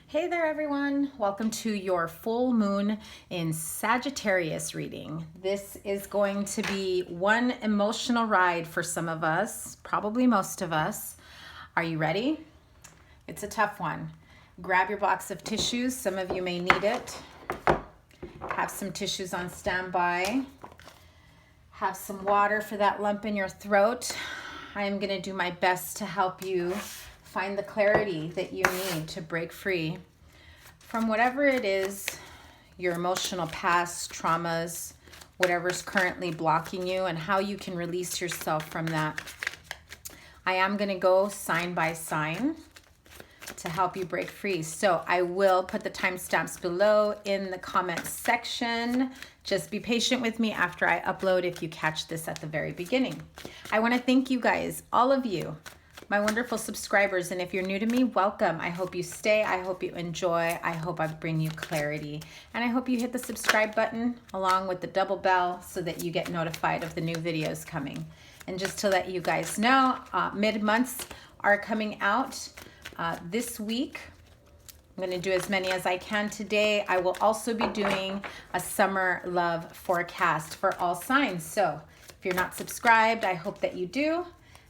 Hey there everyone, welcome to your full moon in Sagittarius reading. This is going to be one emotional ride for some of us, probably most of us. Are you ready? It's a tough one. Grab your box of tissues, some of you may need it. Have some tissues on standby. Have some water for that lump in your throat. I am going to do my best to help you find the clarity that you need to break free from whatever it is, your emotional past, traumas, whatever's currently blocking you, and how you can release yourself from that. I am going to go sign by sign to help you break free. So I will put the timestamps below in the comments section. Just be patient with me after I upload if you catch this at the very beginning. I want to thank you guys, all of you, my wonderful subscribers. And if you're new to me, welcome. I hope you stay. I hope you enjoy. I hope I bring you clarity. And I hope you hit the subscribe button along with the double bell so that you get notified of the new videos coming. And just to let you guys know, mid-months are coming out this week. I'm going to do as many as I can today. I will also be doing a summer love forecast for all signs. So if you're not subscribed, I hope that you do.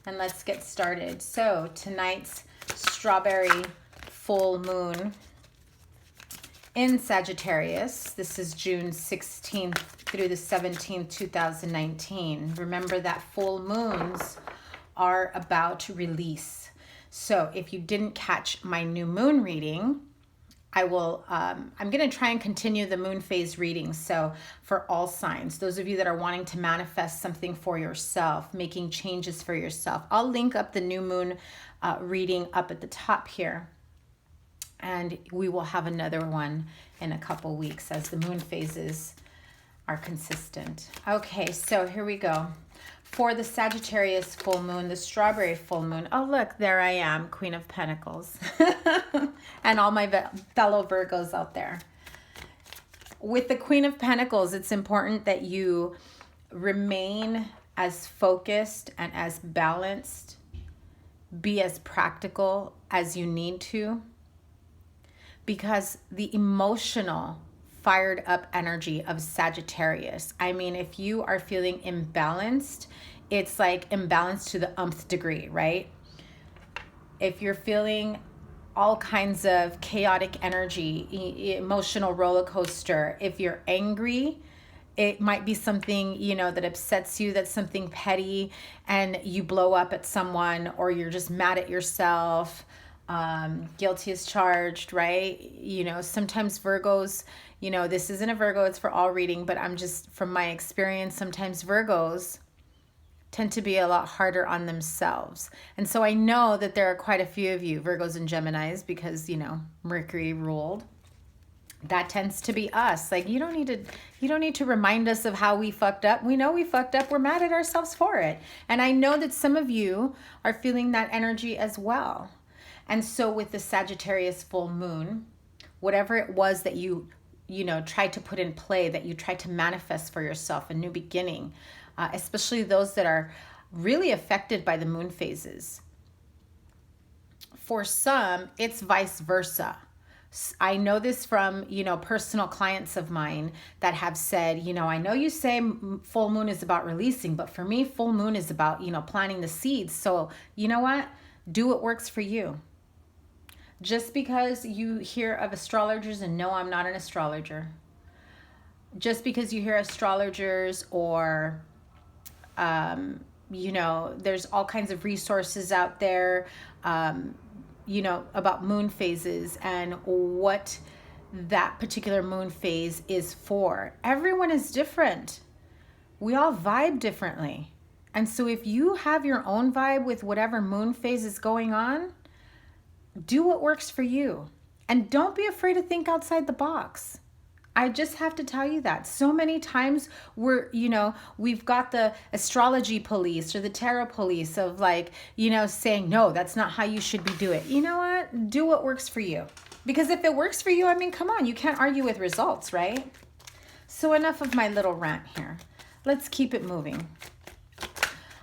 And let's get started. So tonight's strawberry full moon in Sagittarius. This is June 16th through the 17th, 2019. Remember that full moons are about release. So if you didn't catch my new moon reading, I'm going to try and continue the moon phase reading. So for all signs, those of you that are wanting to manifest something for yourself, making changes for yourself, I'll link up the new moon reading up at the top here. And we will have another one in a couple weeks as the moon phases are consistent. Okay, so here we go. For the Sagittarius full moon, the strawberry full moon. Oh, look, there I am, Queen of Pentacles. And all my fellow Virgos out there. With the Queen of Pentacles, it's important that you remain as focused and as balanced, be as practical as you need to, because the emotional fired up energy of Sagittarius. I mean, if you are feeling imbalanced, it's like imbalanced to the nth degree, right? If you're feeling all kinds of chaotic energy, emotional roller coaster, if you're angry, it might be something, that upsets you, that's something petty, and you blow up at someone, or you're just mad at yourself. Guilty as charged, right? Sometimes Virgos, this isn't a Virgo, it's for all reading, but I'm just, from my experience, sometimes Virgos tend to be a lot harder on themselves. And so I know that there are quite a few of you, Virgos and Geminis, because, Mercury ruled. That tends to be us. Like, you don't need to remind us of how we fucked up. We know we fucked up. We're mad at ourselves for it. And I know that some of you are feeling that energy as well. And so with the Sagittarius full moon, whatever it was that you tried to put in play, that you tried to manifest for yourself, a new beginning, especially those that are really affected by the moon phases. For some, it's vice versa. I know this from, personal clients of mine that have said, I know you say full moon is about releasing, but for me, full moon is about, planting the seeds. So you know what? Do what works for you. Just because you hear of astrologers, and no, I'm not an astrologer. Just because you hear astrologers or, there's all kinds of resources out there, about moon phases and what that particular moon phase is for. Everyone is different. We all vibe differently. And so if you have your own vibe with whatever moon phase is going on, do what works for you. And don't be afraid to think outside the box. I just have to tell you that. So many times we've got the astrology police or the tarot police of saying, no, that's not how you should be doing it. You know what? Do what works for you. Because if it works for you, come on, you can't argue with results, right? So enough of my little rant here. Let's keep it moving.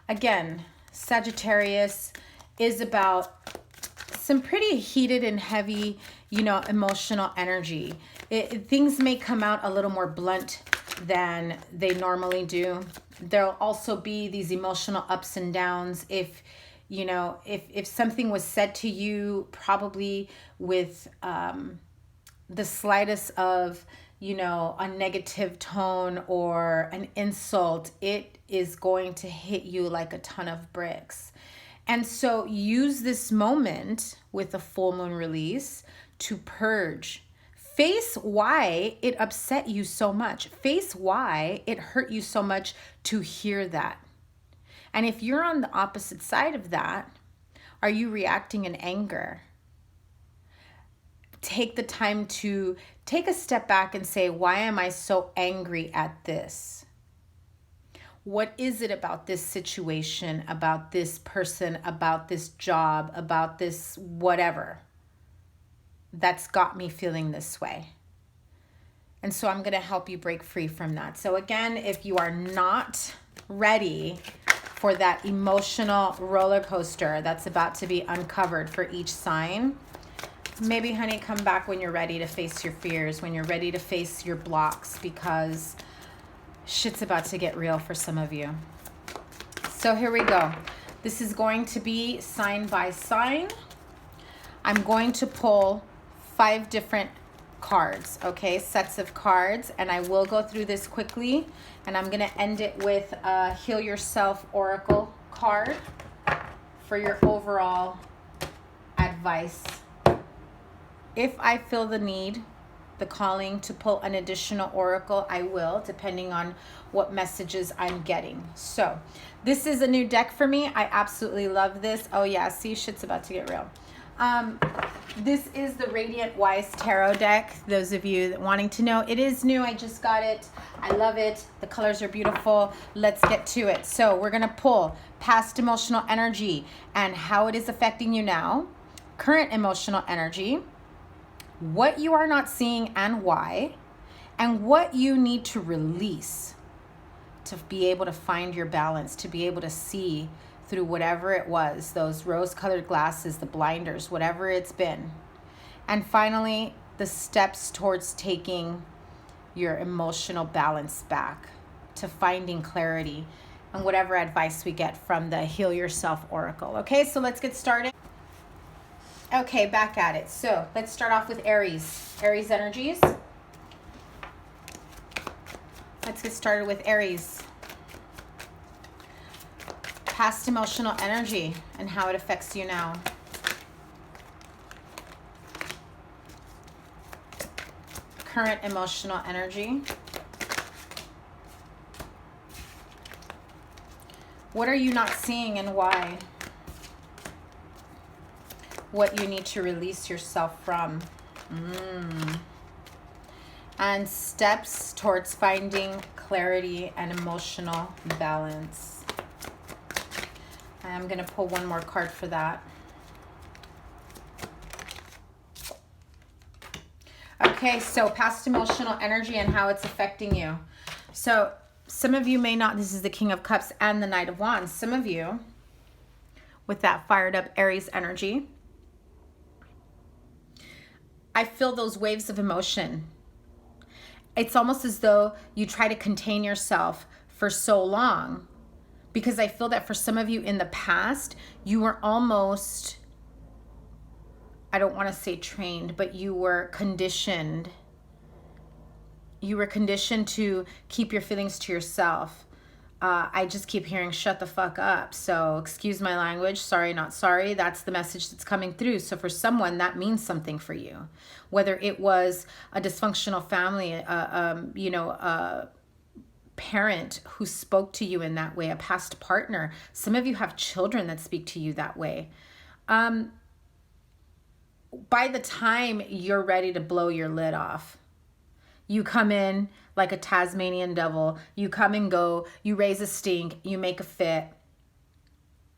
Again, Sagittarius is about some pretty heated and heavy, you know, emotional energy. Things may come out a little more blunt than they normally do. There'll also be these emotional ups and downs if, you know, if something was said to you probably with the slightest of, you know, a negative tone or an insult, it is going to hit you like a ton of bricks. And so use this moment with a full moon release to purge. Face why it upset you so much. Face why it hurt you so much to hear that. And if you're on the opposite side of that, are you reacting in anger? Take the time to take a step back and say, why am I so angry at this? What is it about this situation, about this person, about this job, about this whatever that's got me feeling this way? And so I'm going to help you break free from that. So again, if you are not ready for that emotional roller coaster that's about to be uncovered for each sign, maybe, honey, come back when you're ready to face your fears, when you're ready to face your blocks, because shit's about to get real for some of you. So here we go. This is going to be sign by sign. I'm going to pull 5 different cards, okay, sets of cards, and I will go through this quickly, and I'm going to end it with a Heal Yourself Oracle card for your overall advice. If I feel the need, the calling to pull an additional oracle, I will, depending on what messages I'm getting. So this is a new deck for me. I absolutely love this. Oh yeah, see, shit's about to get real. This is the Radiant Wise Tarot deck. Those of you that wanting to know, it is new. I just got it. I love it. The colors are beautiful. Let's get to it. So we're going to pull past emotional energy and how it is affecting you now, current emotional energy, what you are not seeing and why, and what you need to release to be able to find your balance, to be able to see through whatever it was, those rose-colored glasses, the blinders, whatever it's been. And finally, the steps towards taking your emotional balance back, to finding clarity, and whatever advice we get from the Heal Yourself Oracle. Okay, so let's get started. Okay, back at it. So let's start off with Aries. Aries energies. Let's get started with Aries. Past emotional energy and how it affects you now. Current emotional energy. What are you not seeing and why? What you need to release yourself from. And steps towards finding clarity and emotional balance. I'm going to pull one more card for that. Okay, so past emotional energy and how it's affecting you. So some of you may not, this is the King of Cups and the Knight of Wands. Some of you, with that fired up Aries energy, I feel those waves of emotion. It's almost as though you try to contain yourself for so long, because I feel that for some of you in the past, you were almost, I don't want to say trained, but you were conditioned. You were conditioned to keep your feelings to yourself. I just keep hearing, shut the fuck up. So excuse my language, sorry, not sorry. That's the message that's coming through. So for someone, that means something for you. Whether it was a dysfunctional family, a parent who spoke to you in that way, a past partner. Some of you have children that speak to you that way. By the time you're ready to blow your lid off, you come in like a Tasmanian devil. You come and go. You raise a stink. You make a fit.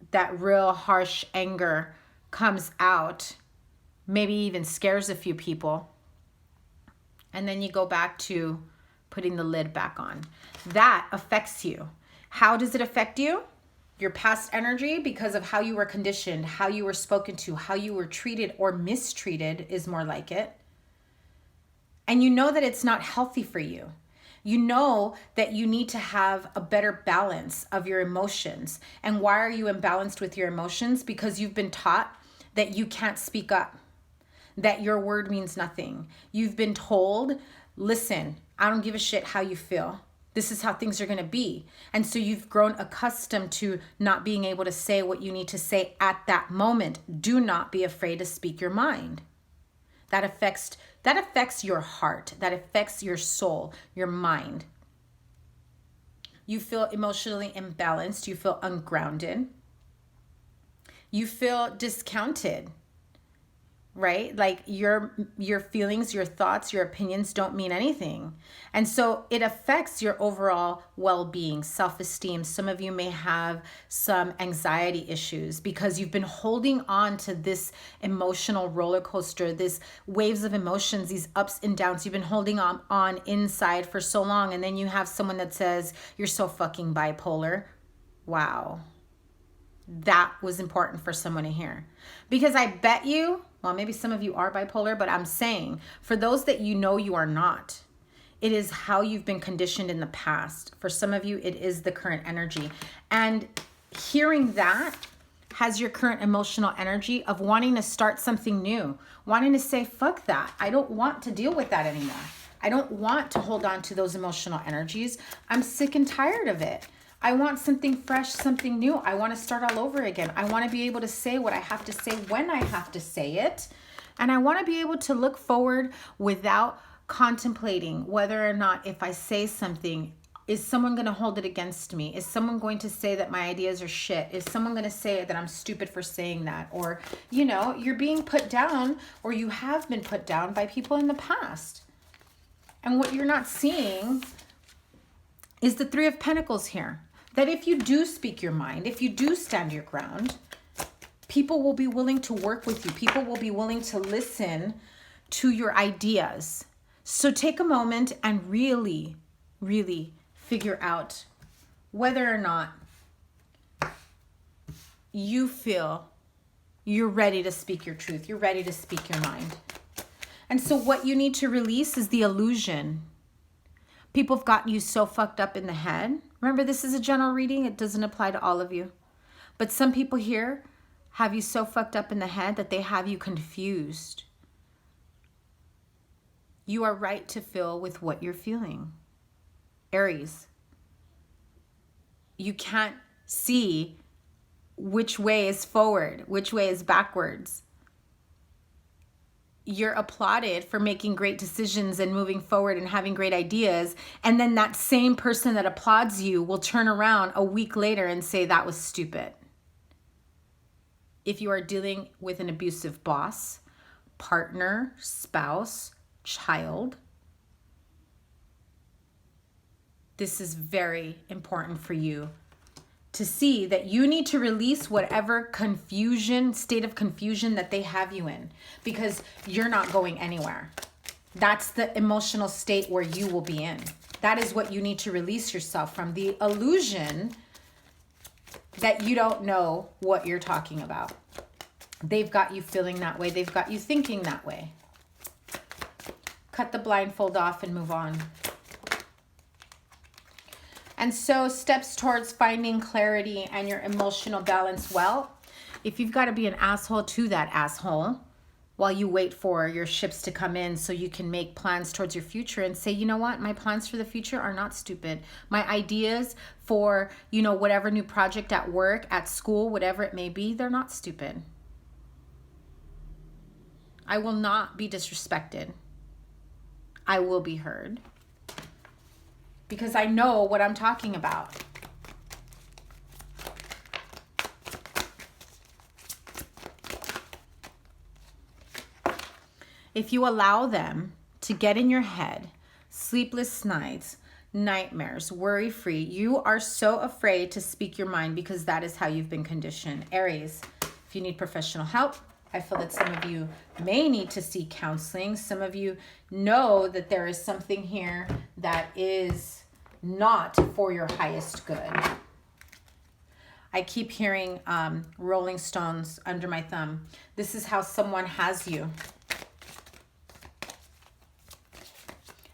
That real harsh anger comes out. Maybe even scares a few people. And then you go back to putting the lid back on. That affects you. How does it affect you? Your past energy, because of how you were conditioned, how you were spoken to, how you were treated or mistreated is more like it. And you know that it's not healthy for you. You know that you need to have a better balance of your emotions. And why are you imbalanced with your emotions? Because you've been taught that you can't speak up, that your word means nothing. You've been told, listen, I don't give a shit how you feel. This is how things are going to be. And so you've grown accustomed to not being able to say what you need to say at that moment. Do not be afraid to speak your mind. That affects your heart. That affects your soul, your mind. You feel emotionally imbalanced. You feel ungrounded. You feel discounted, right? Like your feelings, your thoughts, your opinions don't mean anything. And so it affects your overall well-being, self-esteem. Some of you may have some anxiety issues because you've been holding on to this emotional roller coaster, this waves of emotions, these ups and downs. You've been holding on inside for so long. And then you have someone that says, you're so fucking bipolar. Wow. That was important for someone to hear. Because I bet you, well, maybe some of you are bipolar, but I'm saying for those that you know you are not, it is how you've been conditioned in the past. For some of you, it is the current energy. And hearing that has your current emotional energy of wanting to start something new, wanting to say, fuck that. I don't want to deal with that anymore. I don't want to hold on to those emotional energies. I'm sick and tired of it. I want something fresh, something new. I want to start all over again. I want to be able to say what I have to say when I have to say it. And I want to be able to look forward without contemplating whether or not if I say something, is someone going to hold it against me? Is someone going to say that my ideas are shit? Is someone going to say that I'm stupid for saying that? Or, you know, you're being put down, or you have been put down by people in the past. And what you're not seeing is the Three of Pentacles here. That if you do speak your mind, if you do stand your ground, people will be willing to work with you. People will be willing to listen to your ideas. So take a moment and really, really figure out whether or not you feel you're ready to speak your truth. You're ready to speak your mind. And so what you need to release is the illusion. People have gotten you so fucked up in the head. Remember, this is a general reading. It doesn't apply to all of you. But some people here have you so fucked up in the head that they have you confused. You are right to feel with what you're feeling. Aries, you can't see which way is forward, which way is backwards. You're applauded for making great decisions and moving forward and having great ideas. And then that same person that applauds you will turn around a week later and say that was stupid. If you are dealing with an abusive boss, partner, spouse, child, this is very important for you to see that you need to release whatever confusion, state of confusion that they have you in, because you're not going anywhere. That's the emotional state where you will be in. That is what you need to release yourself from, the illusion that you don't know what you're talking about. They've got you feeling that way. They've got you thinking that way. Cut the blindfold off and move on. And so steps towards finding clarity and your emotional balance. Well, if you've got to be an asshole to that asshole while you wait for your ships to come in so you can make plans towards your future and say, you know what, my plans for the future are not stupid. My ideas for, you know, whatever new project at work, at school, whatever it may be, they're not stupid. I will not be disrespected. I will be heard. Because I know what I'm talking about. If you allow them to get in your head, sleepless nights, nightmares, worry-free, you are so afraid to speak your mind because that is how you've been conditioned. Aries, if you need professional help, I feel that some of you may need to seek counseling. Some of you know that there is something here that is not for your highest good. I keep hearing Rolling Stones under my thumb. This is how someone has you.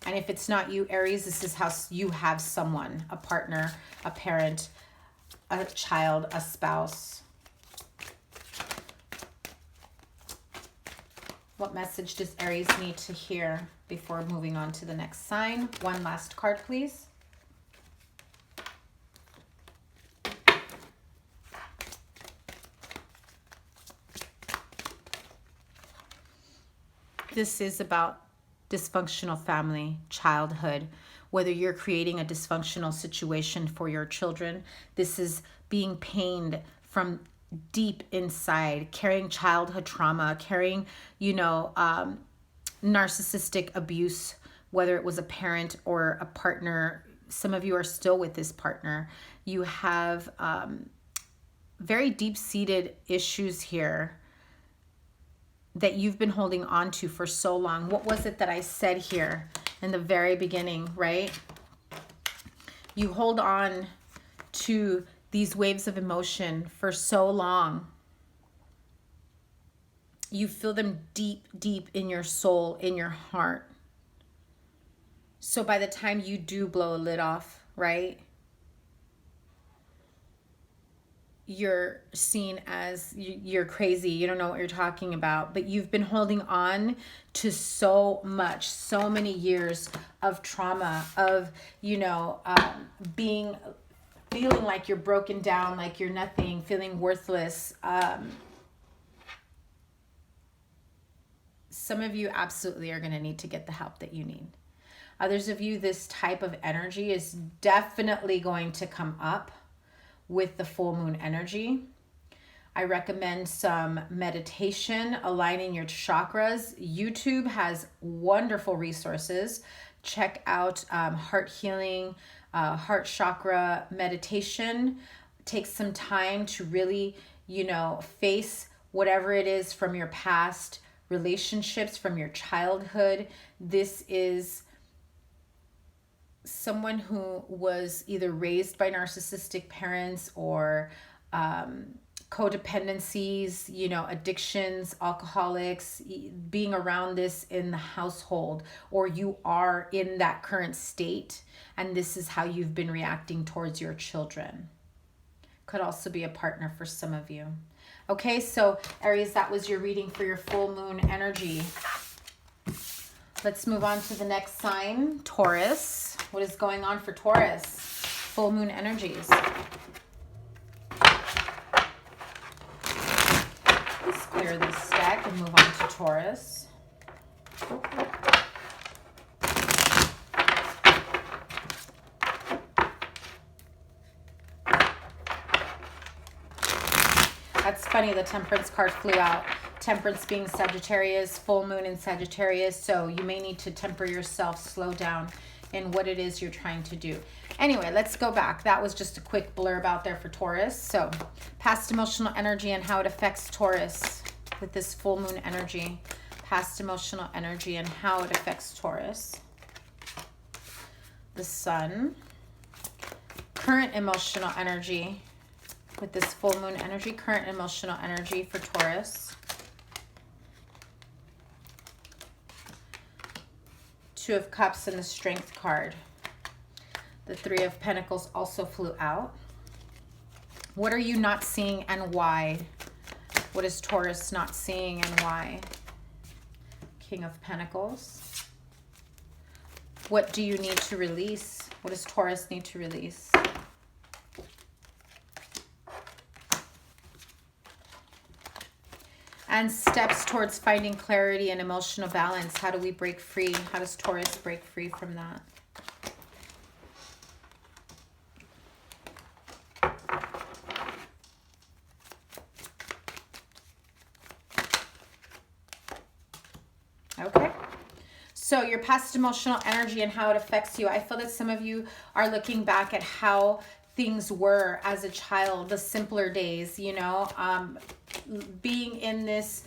And if it's not you, Aries, this is how you have someone, a partner, a parent, a child, a spouse. What message does Aries need to hear before moving on to the next sign? One last card, please. This is about dysfunctional family, childhood, whether you're creating a dysfunctional situation for your children. This is being pained from deep inside, carrying childhood trauma, carrying, narcissistic abuse, whether it was a parent or a partner. Some of you are still with this partner. You have very deep-seated issues here that you've been holding on to for so long. What was it that I said here in the very beginning, right? You hold on to these waves of emotion for so long. You feel them deep, deep in your soul, in your heart. So by the time you do blow a lid off, right? You're seen as you're crazy, you don't know what you're talking about, but you've been holding on to so much, so many years of trauma, of, feeling like you're broken down, like you're nothing, feeling worthless. Some of you absolutely are going to need to get the help that you need. Others of you, this type of energy is definitely going to come up with the full moon energy. I recommend some meditation, aligning your chakras. YouTube has wonderful resources. Check out heart healing, heart chakra meditation. Take some time to really, face whatever it is from your past relationships, from your childhood. This is someone who was either raised by narcissistic parents or codependencies, addictions, alcoholics, being around this in the household, or you are in that current state and this is how you've been reacting towards your children. Could also be a partner for some of you. Okay, so Aries, that was your reading for your full moon energy. Let's move on to the next sign, Taurus. What is going on for Taurus? Full moon energies. Let's clear this stack and move on to Taurus. That's funny, the Temperance card flew out. Temperance being Sagittarius, full moon in Sagittarius, so you may need to temper yourself, slow down in what it is you're trying to do. Anyway, let's go back. That was just a quick blurb out there for Taurus. So past emotional energy and how it affects Taurus with this full moon energy. Past emotional energy and how it affects Taurus. The Sun. Current emotional energy with this full moon energy. Current emotional energy for Taurus. Two of Cups and the Strength card. The Three of Pentacles also flew out. What are you not seeing and why? What is Taurus not seeing and why? King of Pentacles. What do you need to release? What does Taurus need to release? And steps towards finding clarity and emotional balance. How do we break free? How does Taurus break free from that? Okay. So your past emotional energy and how it affects you. I feel that some of you are looking back at how things were as a child, the simpler days, being in this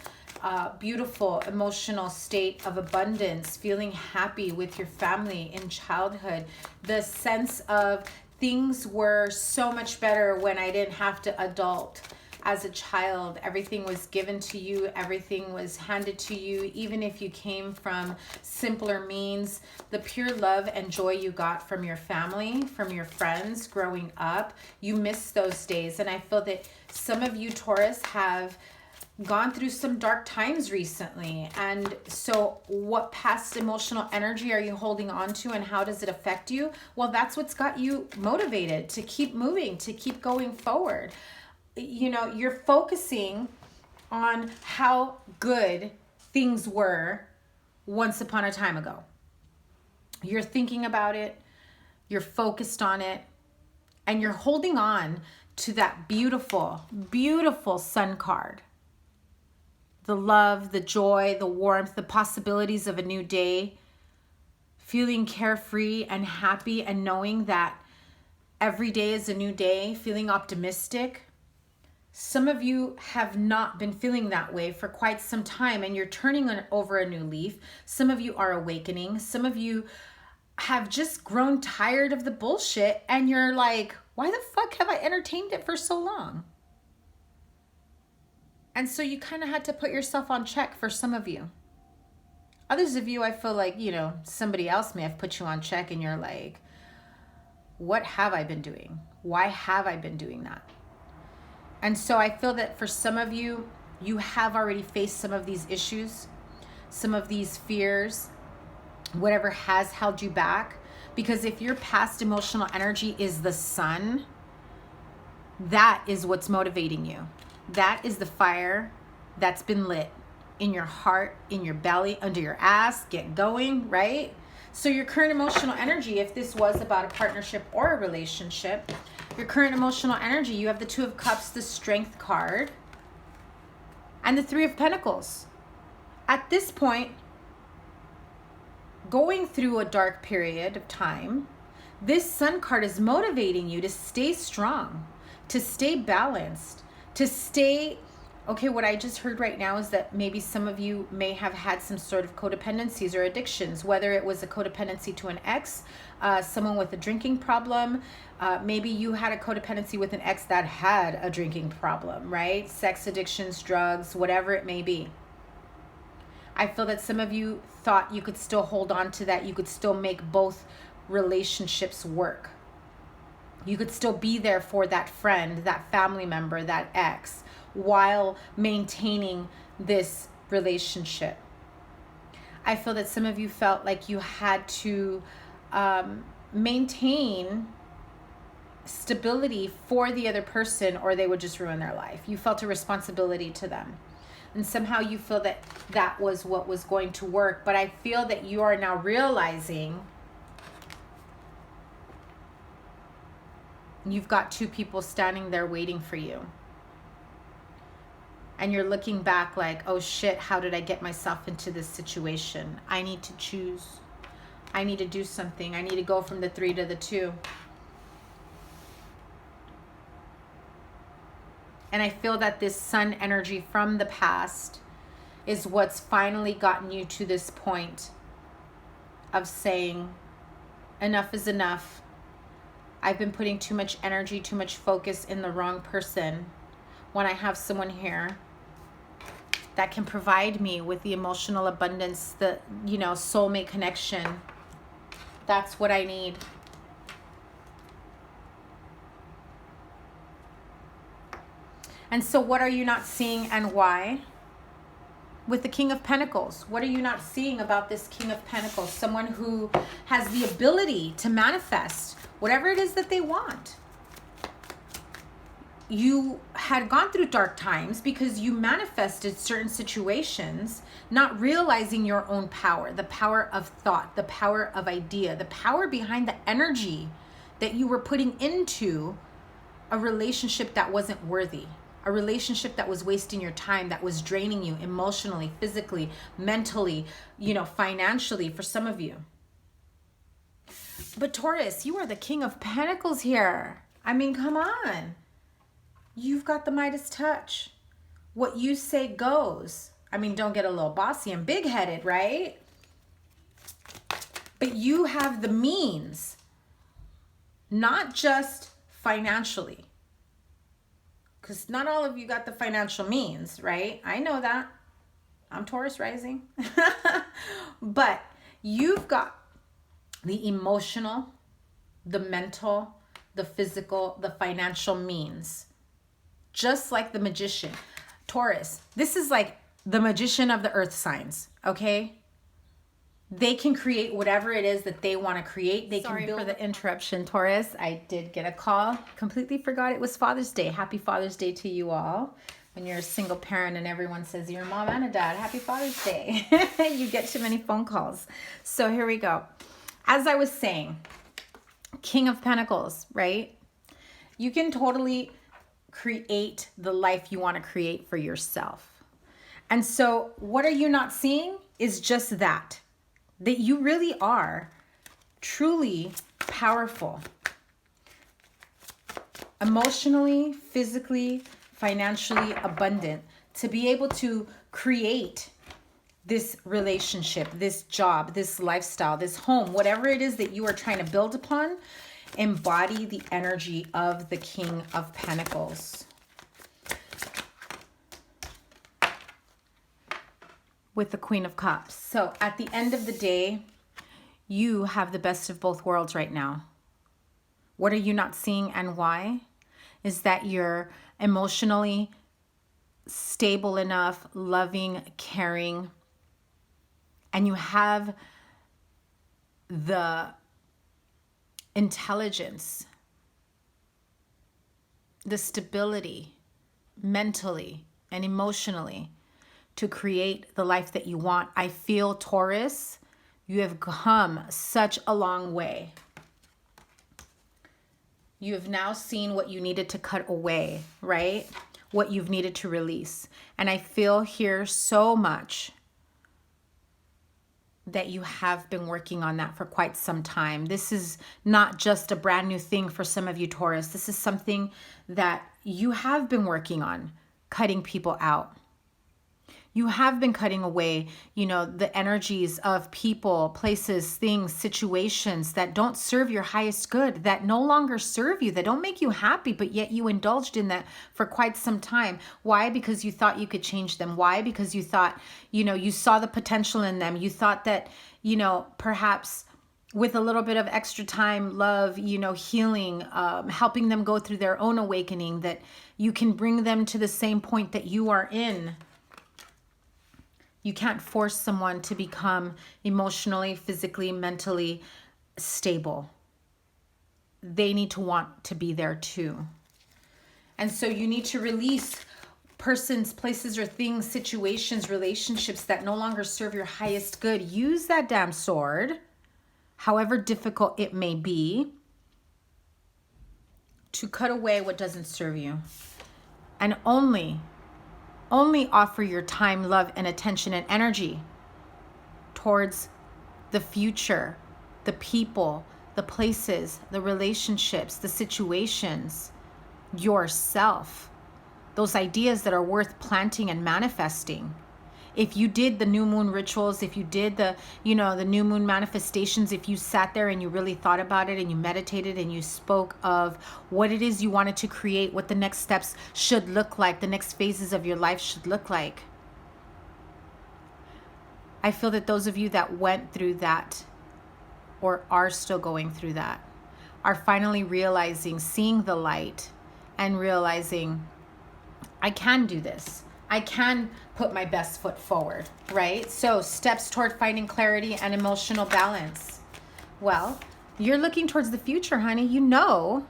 beautiful emotional state of abundance, feeling happy with your family in childhood, the sense of things were so much better when I didn't have to adult as a child. Everything was given to you. Everything was handed to you. Even if you came from simpler means, the pure love and joy you got from your family, from your friends growing up, you miss those days. And I feel that some of you, Taurus, have gone through some dark times recently. And so what past emotional energy are you holding on to, and how does it affect you? Well, that's what's got you motivated to keep moving, to keep going forward. You know, you're focusing on how good things were once upon a time ago. You're thinking about it, you're focused on it, and you're holding on to that beautiful, beautiful sun card. The love, the joy, the warmth, the possibilities of a new day, feeling carefree and happy and knowing that every day is a new day, feeling optimistic. Some of you have not been feeling that way for quite some time, and you're turning over a new leaf. Some of you are awakening. Some of you have just grown tired of the bullshit, and you're like, why the fuck have I entertained it for so long? And so you kind of had to put yourself on check for some of you. Others of you, I feel like, you know, somebody else may have put you on check and you're like, what have I been doing? Why have I been doing that? And so I feel that for some of you, you have already faced some of these issues, some of these fears, whatever has held you back. Because if your past emotional energy is the sun, that is what's motivating you. That is the fire that's been lit in your heart, in your belly, under your ass. Get going, right? So your current emotional energy, if this was about a partnership or a relationship, your current emotional energy, you have the Two of Cups, the Strength card, and the Three of Pentacles. At this point, going through a dark period of time, this Sun card is motivating you to stay strong, to stay balanced, to stay, okay, what I just heard right now is that maybe some of you may have had some sort of codependencies or addictions, whether it was a codependency to an ex, someone with a drinking problem, maybe you had a codependency with an ex that had a drinking problem, right? Sex addictions, drugs, whatever it may be. I feel that some of you thought you could still hold on to that. You could still make both relationships work. You could still be there for that friend, that family member, that ex, while maintaining this relationship. I feel that some of you felt like you had to maintain stability for the other person, or they would just ruin their life. You felt a responsibility to them. And somehow you feel that that was what was going to work. But I feel that you are now realizing you've got two people standing there waiting for you. And you're looking back like, oh shit, how did I get myself into this situation? I need to choose. I need to do something. I need to go from the 3 to the 2. And I feel that this sun energy from the past is what's finally gotten you to this point of saying, enough is enough. I've been putting too much energy, too much focus in the wrong person, when I have someone here that can provide me with the emotional abundance, the, you know, soulmate connection. That's what I need. And so what are you not seeing, and why? With the King of Pentacles, what are you not seeing about this King of Pentacles? Someone who has the ability to manifest whatever it is that they want. You had gone through dark times because you manifested certain situations, not realizing your own power, the power of thought, the power of idea, the power behind the energy that you were putting into a relationship that wasn't worthy, a relationship that was wasting your time, that was draining you emotionally, physically, mentally, you know, financially for some of you. But Taurus, you are the King of Pentacles here. I mean, come on. You've got the Midas touch. What you say goes. I mean, don't get a little bossy and big-headed, right? But you have the means not just financially, because not all of you got the financial means, right? I know that. I'm Taurus rising. But you've got the emotional, the mental, the physical, the financial means. Just like the magician. Taurus, this is like the magician of the earth signs, okay? They can create whatever it is that they want to create. They can build. For the interruption, Taurus. I did get a call. Completely forgot it was Father's Day. Happy Father's Day to you all. When you're a single parent and everyone says you're a mom and a dad, happy Father's Day. You get too many phone calls. So here we go. As I was saying, King of Pentacles, right? You can totally create the life you want to create for yourself. And so what are you not seeing is just that you really are truly powerful. Emotionally, physically, financially abundant to be able to create this relationship, this job, this lifestyle, this home, whatever it is that you are trying to build upon. Embody the energy of the King of Pentacles. With the Queen of Cups. So at the end of the day, you have the best of both worlds right now. What are you not seeing and why? Is that you're emotionally stable enough, loving, caring, and you have the intelligence, the stability, mentally and emotionally to create the life that you want. I feel, Taurus, you have come such a long way. You have now seen what you needed to cut away, right? What you've needed to release. And I feel here so much that you have been working on that for quite some time. This is not just a brand new thing for some of you, Taurus. This is something that you have been working on, cutting people out. You have been cutting away, you know, the energies of people, places, things, situations that don't serve your highest good, that no longer serve you, that don't make you happy, but yet you indulged in that for quite some time. Why? Because you thought you could change them. Why? Because you thought, you know, you saw the potential in them. You thought that, you know, perhaps with a little bit of extra time, love, you know, healing, helping them go through their own awakening, that you can bring them to the same point that you are in. You can't force someone to become emotionally, physically, mentally stable. They need to want to be there too. And so you need to release persons, places, or things, situations, relationships that no longer serve your highest good. Use that damn sword, however difficult it may be, to cut away what doesn't serve you. And only offer your time, love, and attention and energy towards the future, the people, the places, the relationships, the situations, yourself, those ideas that are worth planting and manifesting. If you did the new moon rituals, if you did the, you know, the new moon manifestations, if you sat there and you really thought about it and you meditated and you spoke of what it is you wanted to create, what the next steps should look like, the next phases of your life should look like. I feel that those of you that went through that or are still going through that are finally realizing, seeing the light and realizing, I can do this. I can put my best foot forward, right? So steps toward finding clarity and emotional balance. Well, you're looking towards the future, honey. You know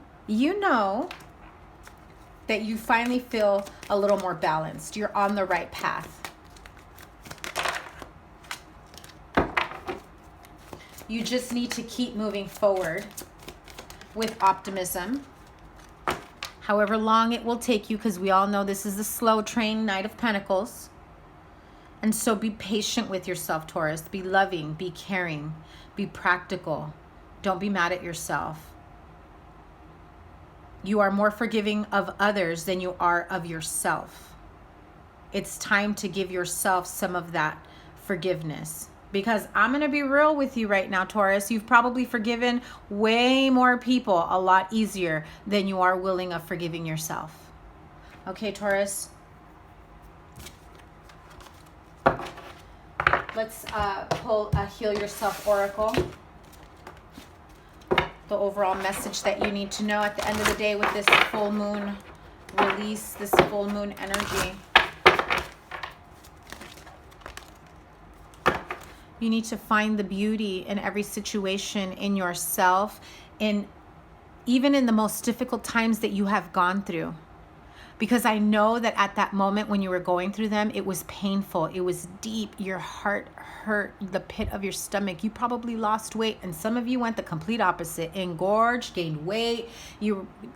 that you finally feel a little more balanced. You're on the right path. You just need to keep moving forward with optimism. However long it will take you, because we all know this is the slow train, Knight of Pentacles. And so be patient with yourself, Taurus. Be loving, be caring, be practical. Don't be mad at yourself. You are more forgiving of others than you are of yourself. It's time to give yourself some of that forgiveness. Because I'm going to be real with you right now, Taurus. You've probably forgiven way more people a lot easier than you are willing of forgiving yourself. Okay, Taurus. Let's pull a Heal Yourself Oracle. The overall message that you need to know at the end of the day with this full moon release, this full moon energy. You need to find the beauty in every situation, in yourself, even in the most difficult times that you have gone through. Because I know that at that moment when you were going through them, it was painful. It was deep. Your heart hurt, the pit of your stomach. You probably lost weight. And some of you went the complete opposite. Engorged, gained weight.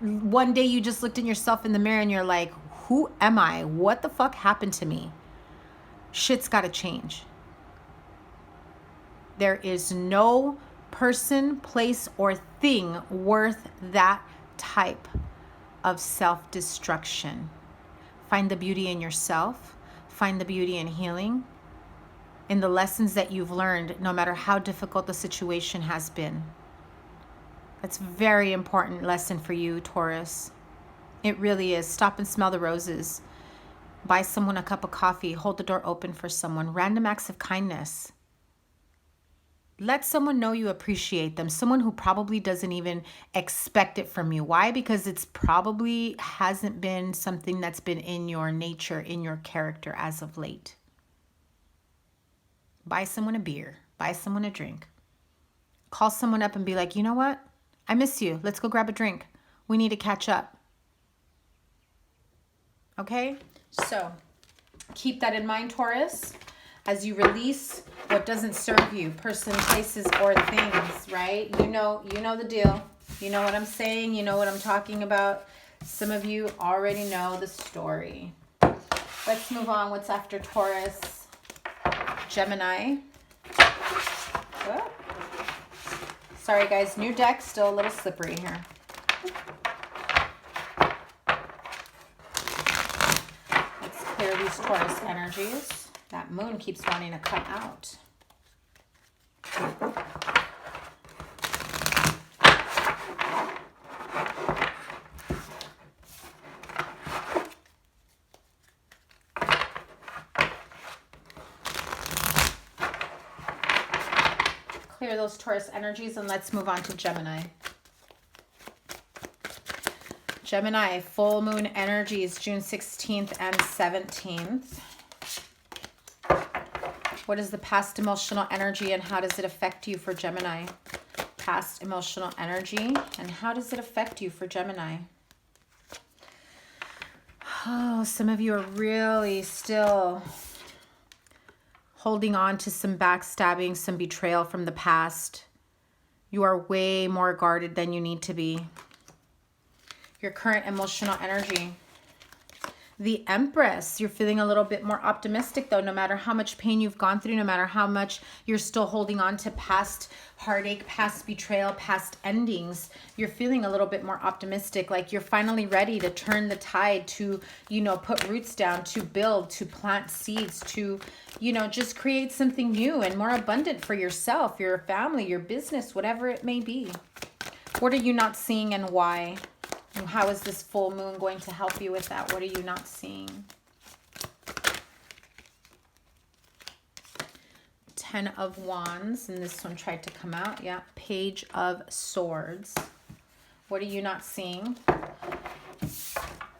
One day you just looked at yourself in the mirror and you're like, who am I? What the fuck happened to me? Shit's got to change. There is no person, place, or thing worth that type of self-destruction. Find the beauty in yourself. Find the beauty in healing. In the lessons that you've learned, no matter how difficult the situation has been. That's a very important lesson for you, Taurus. It really is. Stop and smell the roses. Buy someone a cup of coffee. Hold the door open for someone. Random acts of kindness. Let someone know you appreciate them. Someone who probably doesn't even expect it from you. Why? Because it's probably hasn't been something that's been in your nature, in your character as of late. Buy someone a beer. Buy someone a drink. Call someone up and be like, you know what? I miss you. Let's go grab a drink. We need to catch up. Okay? So keep that in mind, Taurus. As you release what doesn't serve you, person, places, or things, right? You know the deal. You know what I'm saying. You know what I'm talking about. Some of you already know the story. Let's move on. What's after Taurus? Gemini. Oh. Sorry, guys. New deck. Still a little slippery here. Let's clear these Taurus energies. That moon keeps wanting to come out. Clear those Taurus energies and let's move on to Gemini. Gemini, full moon energies, June 16th and 17th. What is the past emotional energy and how does it affect you for Gemini? Past emotional energy and how does it affect you for Gemini? Oh, some of you are really still holding on to some backstabbing, some betrayal from the past. You are way more guarded than you need to be. Your current emotional energy. The Empress, you're feeling a little bit more optimistic though, no matter how much pain you've gone through, no matter how much you're still holding on to past heartache, past betrayal, past endings, you're feeling a little bit more optimistic, like you're finally ready to turn the tide, to, put roots down, to build, to plant seeds, to, just create something new and more abundant for yourself, your family, your business, whatever it may be. What are you not seeing and why? And how is this full moon going to help you with that? What are you not seeing? 10 of Wands, and this one tried to come out. Yeah, Page of Swords. What are you not seeing?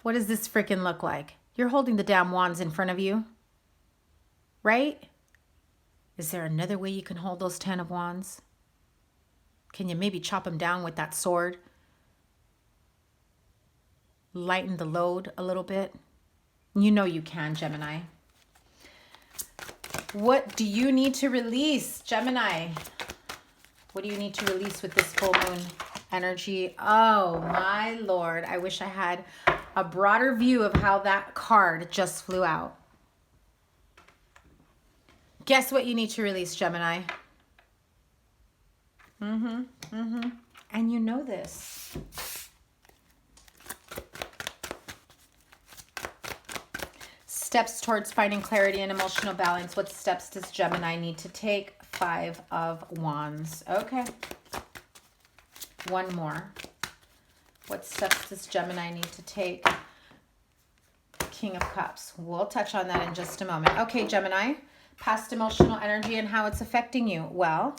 What does this freaking look like? You're holding the damn wands in front of you, right? Is there another way you can hold those 10 of Wands? Can you maybe chop them down with that sword? Lighten the load a little bit. You know you can, Gemini. What do you need to release, Gemini? What do you need to release with this full moon energy? Oh, my Lord. I wish I had a broader view of how that card just flew out. Guess what you need to release, Gemini? And you know this. Steps towards finding clarity and emotional balance. What steps does Gemini need to take Five of Wands. Okay. One more. What steps does Gemini need to take? King of Cups. We'll touch on that in just a moment. Okay, Gemini, past emotional energy and how it's affecting you. Well,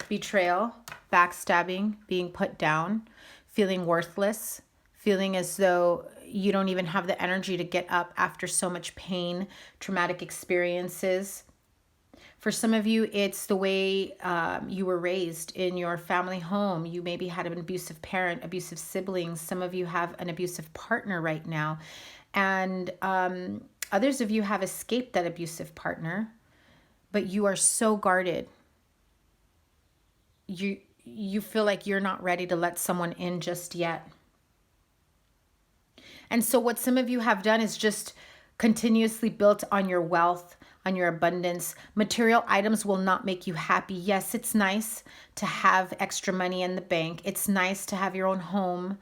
betrayal, backstabbing, being put down, feeling worthless, feeling as though you don't even have the energy to get up after so much pain, traumatic experiences. For some of you, it's the way you were raised in your family home. You maybe had an abusive parent, abusive siblings. Some of you have an abusive partner right now. And others of you have escaped that abusive partner, but you are so guarded. You feel like you're not ready to let someone in just yet. And so what some of you have done is just continuously built on your wealth, on your abundance. Material items will not make you happy. Yes, it's nice to have extra money in the bank. It's nice to have your own home,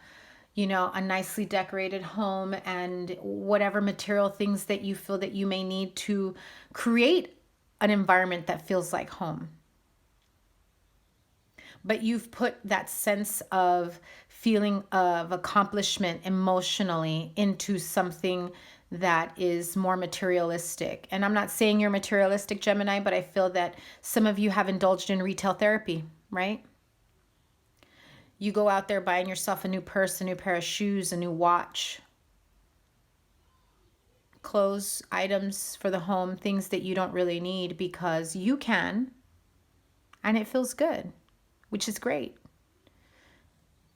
you know, a nicely decorated home and whatever material things that you feel that you may need to create an environment that feels like home. But you've put that sense of feeling of accomplishment emotionally into something that is more materialistic. And I'm not saying you're materialistic, Gemini, but I feel that some of you have indulged in retail therapy, right? You go out there buying yourself a new purse, a new pair of shoes, a new watch, clothes, items for the home, things that you don't really need because you can, and it feels good, which is great.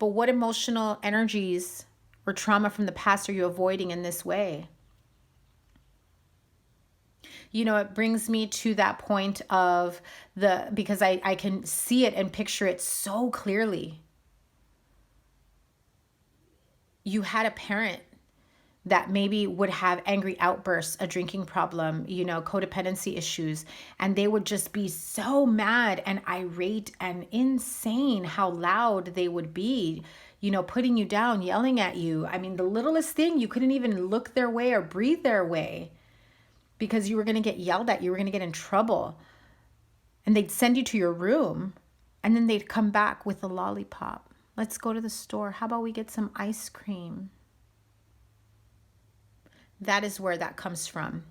But what emotional energies or trauma from the past are you avoiding in this way? You know, it brings me to that point of because I can see it and picture it so clearly. You had a parent that maybe would have angry outbursts, a drinking problem, you know, codependency issues, and they would just be so mad and irate and insane how loud they would be, you know, putting you down, yelling at you. I mean, the littlest thing, you couldn't even look their way or breathe their way because you were going to get yelled at, you were going to get in trouble. And they'd send you to your room and then they'd come back with a lollipop. Let's go to the store. How about we get some ice cream? That is where that comes from.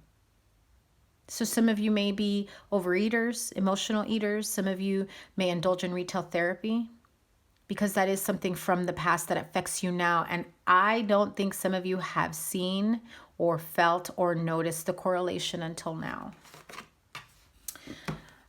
So some of you may be overeaters, emotional eaters. Some of you may indulge in retail therapy because that is something from the past that affects you now. And I don't think some of you have seen or felt or noticed the correlation until now.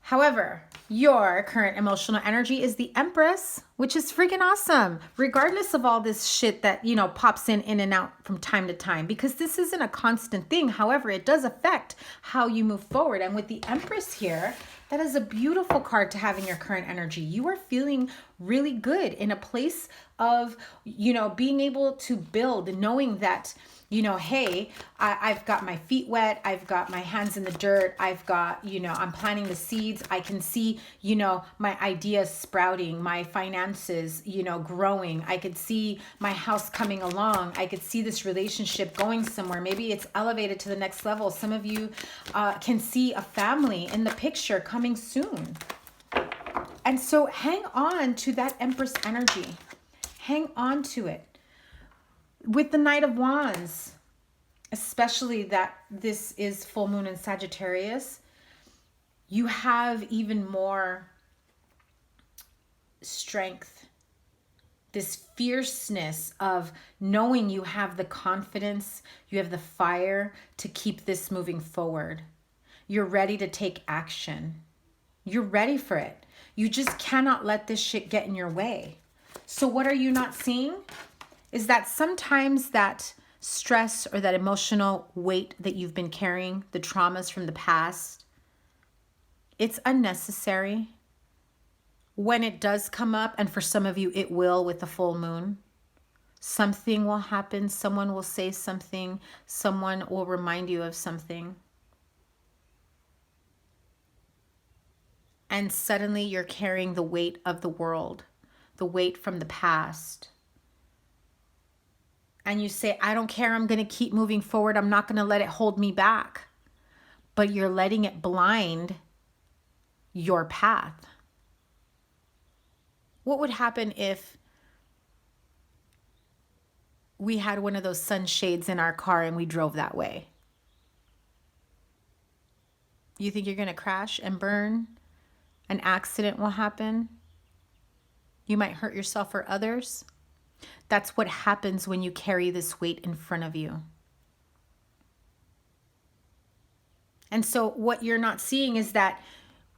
However, your current emotional energy is the Empress, which is freaking awesome, regardless of all this shit that, you know, pops in and out from time to time, because this isn't a constant thing. However, it does affect how you move forward. And with the Empress here, that is a beautiful card to have in your current energy. You are feeling really good in a place of, you know, being able to build, knowing that, you know, hey, I've got my feet wet. I've got my hands in the dirt. I've got, you know, I'm planting the seeds. I can see, you know, my ideas sprouting, my finances, you know, growing. I could see my house coming along. I could see this relationship going somewhere. Maybe it's elevated to the next level. Some of you can see a family in the picture coming soon. And so hang on to that Empress energy. Hang on to it. With the Knight of Wands, especially that this is full moon in Sagittarius, you have even more strength, this fierceness of knowing you have the confidence, you have the fire to keep this moving forward. You're ready to take action. You're ready for it. You just cannot let this shit get in your way. So what are you not seeing? Is that sometimes that stress or that emotional weight that you've been carrying, the traumas from the past, it's unnecessary. When it does come up, and for some of you it will with the full moon, something will happen, someone will say something, someone will remind you of something. And suddenly you're carrying the weight of the world, the weight from the past. And you say, I don't care, I'm going to keep moving forward. I'm not going to let it hold me back. but you're letting it blind your path. What would happen if we had one of those sunshades in our car and we drove that way? You think you're going to crash and burn? An accident will happen? You might hurt yourself or others? That's what happens when you carry this weight in front of you. And so what you're not seeing is that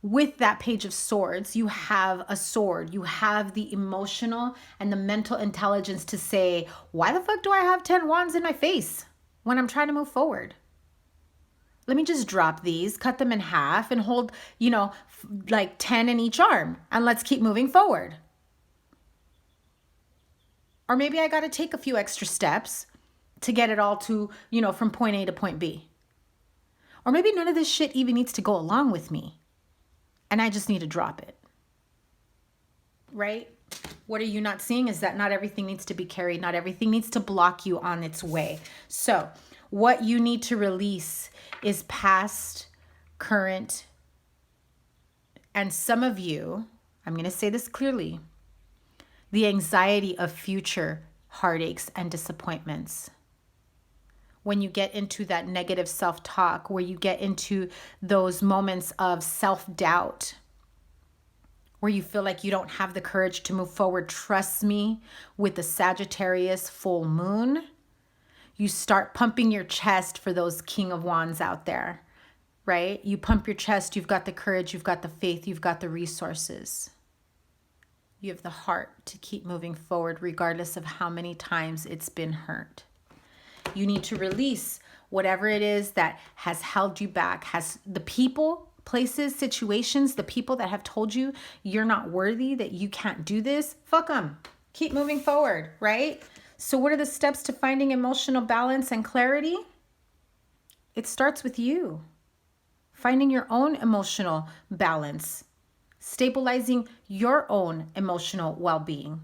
with that Page of Swords, you have a sword. You have the emotional and the mental intelligence to say, why the fuck do I have 10 wands in my face when I'm trying to move forward? Let me just drop these, cut them in half, and hold, like 10 in each arm, and let's keep moving forward. Or maybe I got to take a few extra steps to get it all to, from point A to point B. Or maybe none of this shit even needs to go along with me, and I just need to drop it. Right? What are you not seeing is that not everything needs to be carried. Not everything needs to block you on its way. So what you need to release is past, current, and some of you, I'm going to say this clearly, the anxiety of future heartaches and disappointments. When you get into that negative self-talk, where you get into those moments of self-doubt, where you feel like you don't have the courage to move forward, trust me, with the Sagittarius full moon, you start pumping your chest for those King of Wands out there, right? You pump your chest, you've got the courage, you've got the faith, you've got the resources. You have the heart to keep moving forward regardless of how many times it's been hurt. You need to release whatever it is that has held you back, has the people, places, situations, the people that have told you you're not worthy, that you can't do this, fuck them. Keep moving forward, right? So what are the steps to finding emotional balance and clarity? It starts with you. Finding your own emotional balance. Stabilizing your own emotional well-being.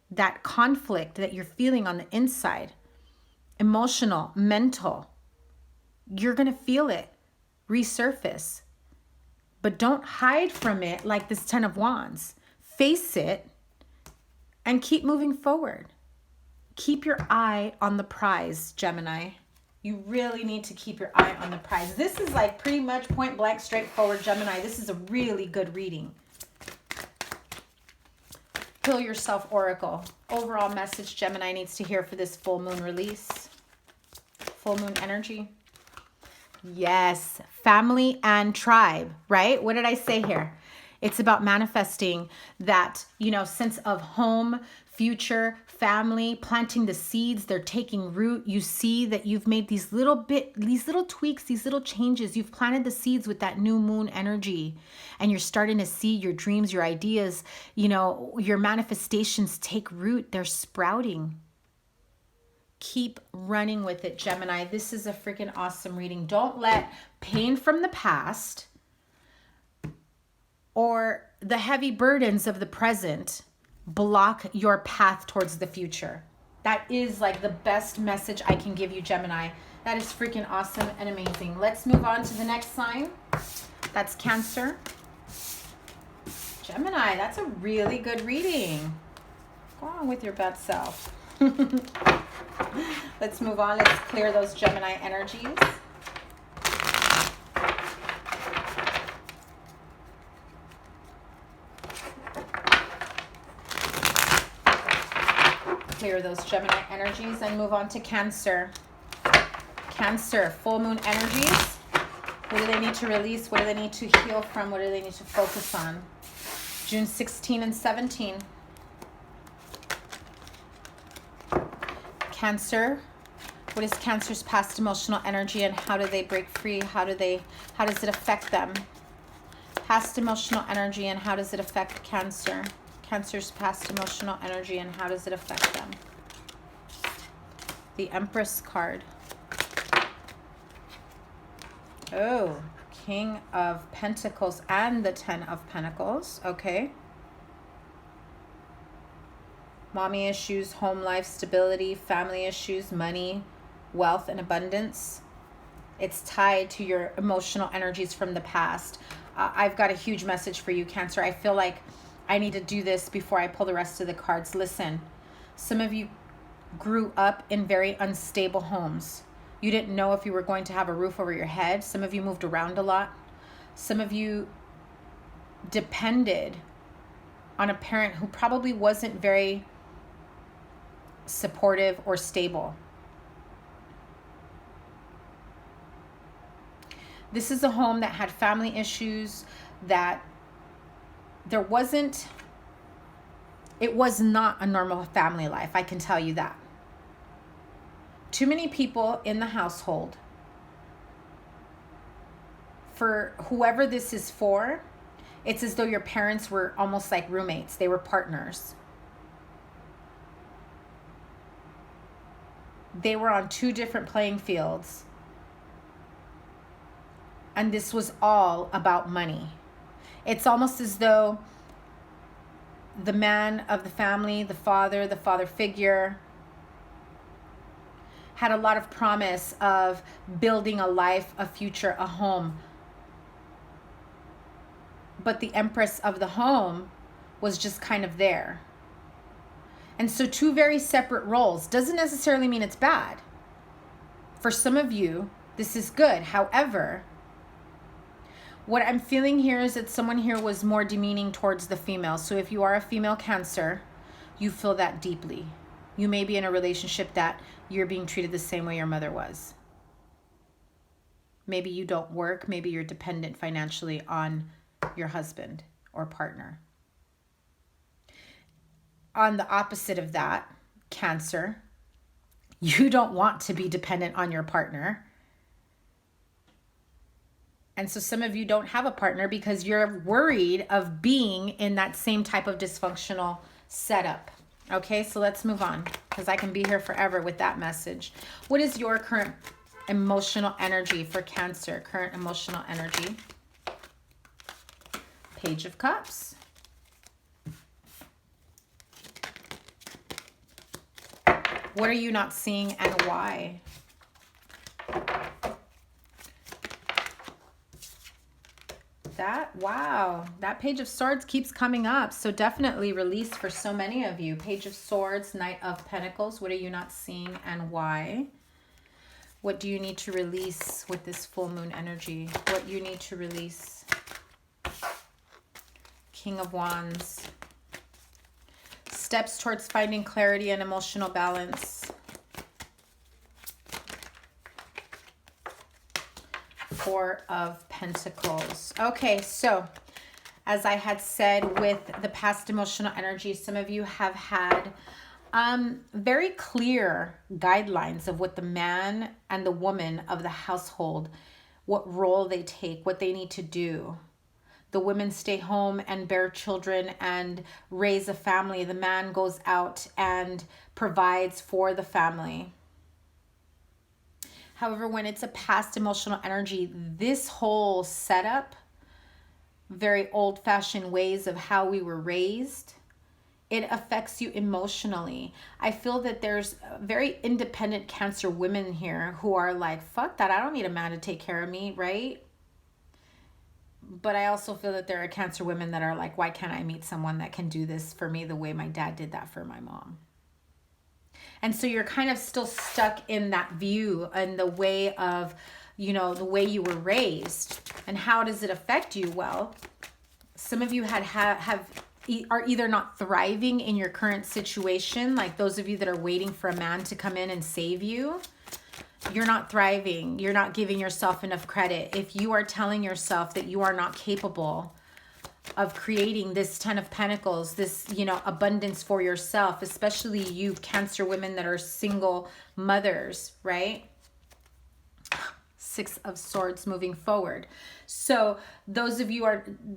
That conflict that you're feeling on the inside. Emotional, mental. You're going to feel it resurface. But don't hide from it like this 10 of Wands. Face it and keep moving forward. Keep your eye on the prize, Gemini. You really need to keep your eye on the prize. This is like pretty much point blank, straightforward, Gemini. This is a really good reading. Heal Yourself Oracle. Overall message Gemini needs to hear for this full moon release. Full moon energy. Yes, family and tribe, right? What did I say here? It's about manifesting that, sense of home, future, family, planting the seeds. They're taking root. You see that you've made these little tweaks, these little changes. You've planted the seeds with that new moon energy, and you're starting to see your dreams, your ideas, your manifestations take root. They're sprouting. Keep running with it, Gemini. This is a freaking awesome reading. Don't let pain from the past or the heavy burdens of the present block your path towards the future. That is like the best message I can give you, Gemini. That is freaking awesome and amazing. Let's move on to the next sign. That's Cancer. Gemini, that's a really good reading. Go on with your bad self. Let's move on. Let's clear those Gemini energies. Clear those Gemini energies and move on to Cancer. Cancer, full moon energies. What do they need to release? What do they need to heal from? What do they need to focus on? June 16 and 17. Cancer. What is Cancer's past emotional energy and how do they break free? How does it affect them? Past emotional energy and how does it affect Cancer? Cancer's past emotional energy and how does it affect them? The Empress card. Oh, King of Pentacles and the 10 of Pentacles. Okay. Mommy issues, home life, stability, family issues, money, wealth, and abundance. It's tied to your emotional energies from the past. I've got a huge message for you, Cancer. I feel like I need to do this before I pull the rest of the cards. Listen, some of you grew up in very unstable homes. You didn't know if you were going to have a roof over your head. Some of you moved around a lot. Some of you depended on a parent who probably wasn't very supportive or stable. This is a home that had family issues, that it was not a normal family life, I can tell you that. Too many people in the household. For whoever this is for, it's as though your parents were almost like roommates. They were partners. They were on two different playing fields. And this was all about money. It's almost as though the man of the family, the father figure, had a lot of promise of building a life, a future, a home. But the empress of the home was just kind of there. And so two very separate roles doesn't necessarily mean it's bad. For some of you, this is good. However, what I'm feeling here is that someone here was more demeaning towards the female. So if you are a female Cancer, you feel that deeply. You may be in a relationship that you're being treated the same way your mother was. Maybe you don't work. Maybe you're dependent financially on your husband or partner. On the opposite of that, Cancer, you don't want to be dependent on your partner. And so some of you don't have a partner because you're worried of being in that same type of dysfunctional setup. Okay, so let's move on because I can be here forever with that message. What is your current emotional energy for Cancer? Current emotional energy. Page of Cups. What are you not seeing and why? Wow, that Page of Swords keeps coming up. So definitely release for so many of you. Page of Swords, Knight of Pentacles. What are you not seeing and why? What do you need to release with this full moon energy? What you need to release? King of Wands. Steps towards finding clarity and emotional balance. Four of Pentacles. Okay, so as I had said with the past emotional energy, some of you have had very clear guidelines of what the man and the woman of the household, what role they take, what they need to do. The women stay home and bear children and raise a family. The man goes out and provides for the family. However, when it's a past emotional energy, this whole setup, very old-fashioned ways of how we were raised, it affects you emotionally. I feel that there's very independent Cancer women here who are like, fuck that, I don't need a man to take care of me, right? But I also feel that there are Cancer women that are like, why can't I meet someone that can do this for me the way my dad did that for my mom? And so you're kind of still stuck in that view and the way of, you know, the way you were raised. And how does it affect you? Well, some of you are either not thriving in your current situation, like those of you that are waiting for a man to come in and save you. You're not thriving. You're not giving yourself enough credit. If you are telling yourself that you are not capable of creating this 10 of Pentacles, this, you know, abundance for yourself, especially you Cancer women that are single mothers, right? Six of Swords moving forward. So those of you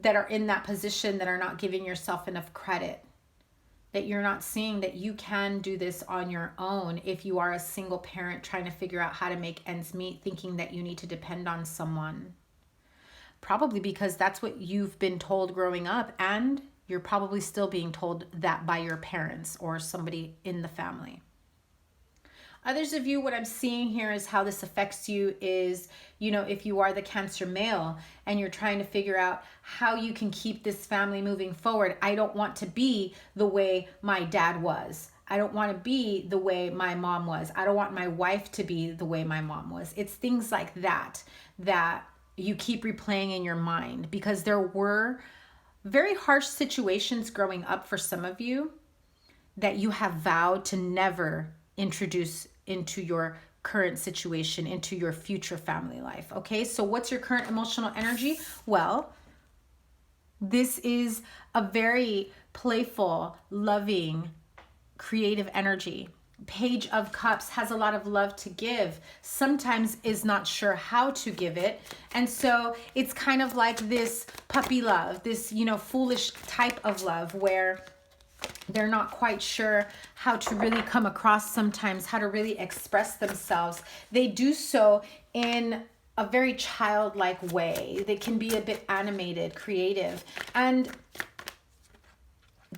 that are in that position that are not giving yourself enough credit, that you're not seeing that you can do this on your own if you are a single parent trying to figure out how to make ends meet, thinking that you need to depend on someone. Probably because that's what you've been told growing up, and you're probably still being told that by your parents or somebody in the family. Others of you, what I'm seeing here is how this affects you is, you know, if you are the Cancer male and you're trying to figure out how you can keep this family moving forward. I don't want to be the way my dad was. I don't want to be the way my mom was. I don't want my wife to be the way my mom was. It's things like that that you keep replaying in your mind, because there were very harsh situations growing up for some of you that you have vowed to never introduce into your current situation, into your future family life. Okay, so what's your current emotional energy? Well, this is a very playful, loving, creative energy. Page of Cups has a lot of love to give, sometimes is not sure how to give it. And so it's kind of like this puppy love, this, you know, foolish type of love where they're not quite sure how to really come across sometimes, how to really express themselves. They do so in a very childlike way. They can be a bit animated, creative, and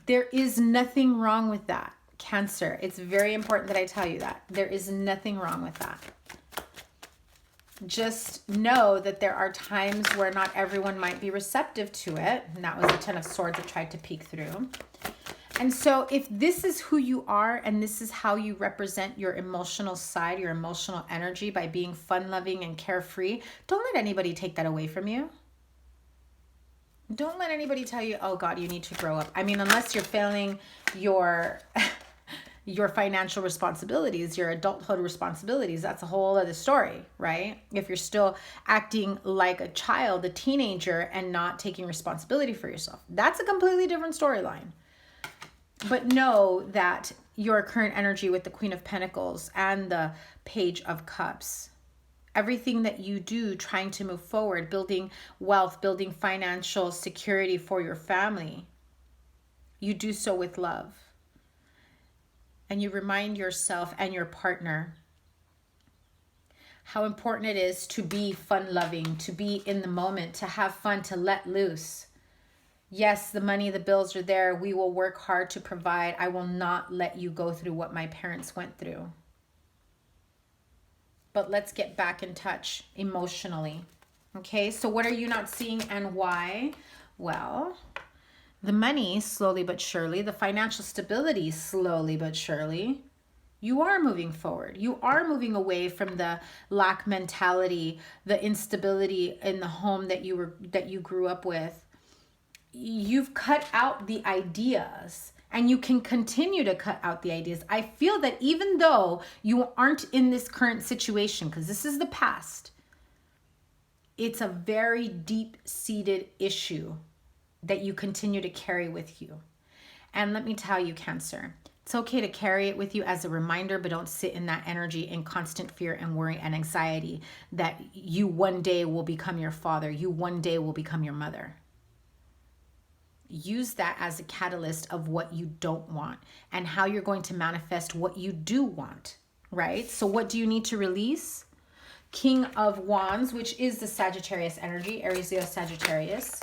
there is nothing wrong with that, Cancer. It's very important that I tell you that. There is nothing wrong with that. Just know that there are times where not everyone might be receptive to it. And that was the Ten of Swords that tried to peek through. And so if this is who you are and this is how you represent your emotional side, your emotional energy by being fun-loving and carefree, don't let anybody take that away from you. Don't let anybody tell you, oh God, you need to grow up. I mean, unless you're failing your your financial responsibilities, your adulthood responsibilities, that's a whole other story, right? If you're still acting like a child, a teenager, and not taking responsibility for yourself, that's a completely different storyline. But know that your current energy with the Queen of Pentacles and the Page of Cups, everything that you do trying to move forward, building wealth, building financial security for your family, you do so with love. And you remind yourself and your partner how important it is to be fun-loving, to be in the moment, to have fun, to let loose. Yes, the money, the bills are there. We will work hard to provide. I will not let you go through what my parents went through. But let's get back in touch emotionally. Okay, so what are you not seeing and why? Well, the money, slowly but surely, the financial stability, slowly but surely, you are moving forward. You are moving away from the lack mentality, the instability in the home that you grew up with. You've cut out the ideas, and you can continue to cut out the ideas. I feel that even though you aren't in this current situation, because this is the past, it's a very deep-seated issue that you continue to carry with you. And let me tell you, Cancer, it's okay to carry it with you as a reminder, but don't sit in that energy in constant fear and worry and anxiety that you one day will become your father, you one day will become your mother. Use that as a catalyst of what you don't want and how you're going to manifest what you do want, right? So what do you need to release? King of Wands, which is the Sagittarius energy, Aries, Leo, Sagittarius.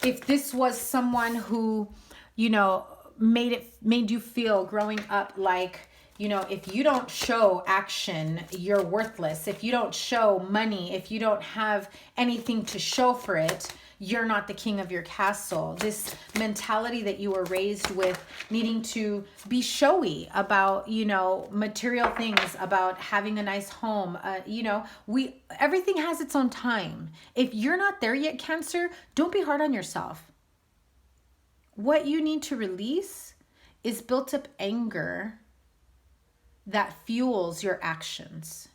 If this was someone who, you know, made you feel growing up like, you know, if you don't show action, you're worthless. If you don't show money, if you don't have anything to show for it, you're not the king of your castle. This mentality that you were raised with, needing to be showy about, you know, material things, about having a nice home. You know, everything has its own time. If you're not there yet, Cancer, don't be hard on yourself. What you need to release is built up anger that fuels your actions.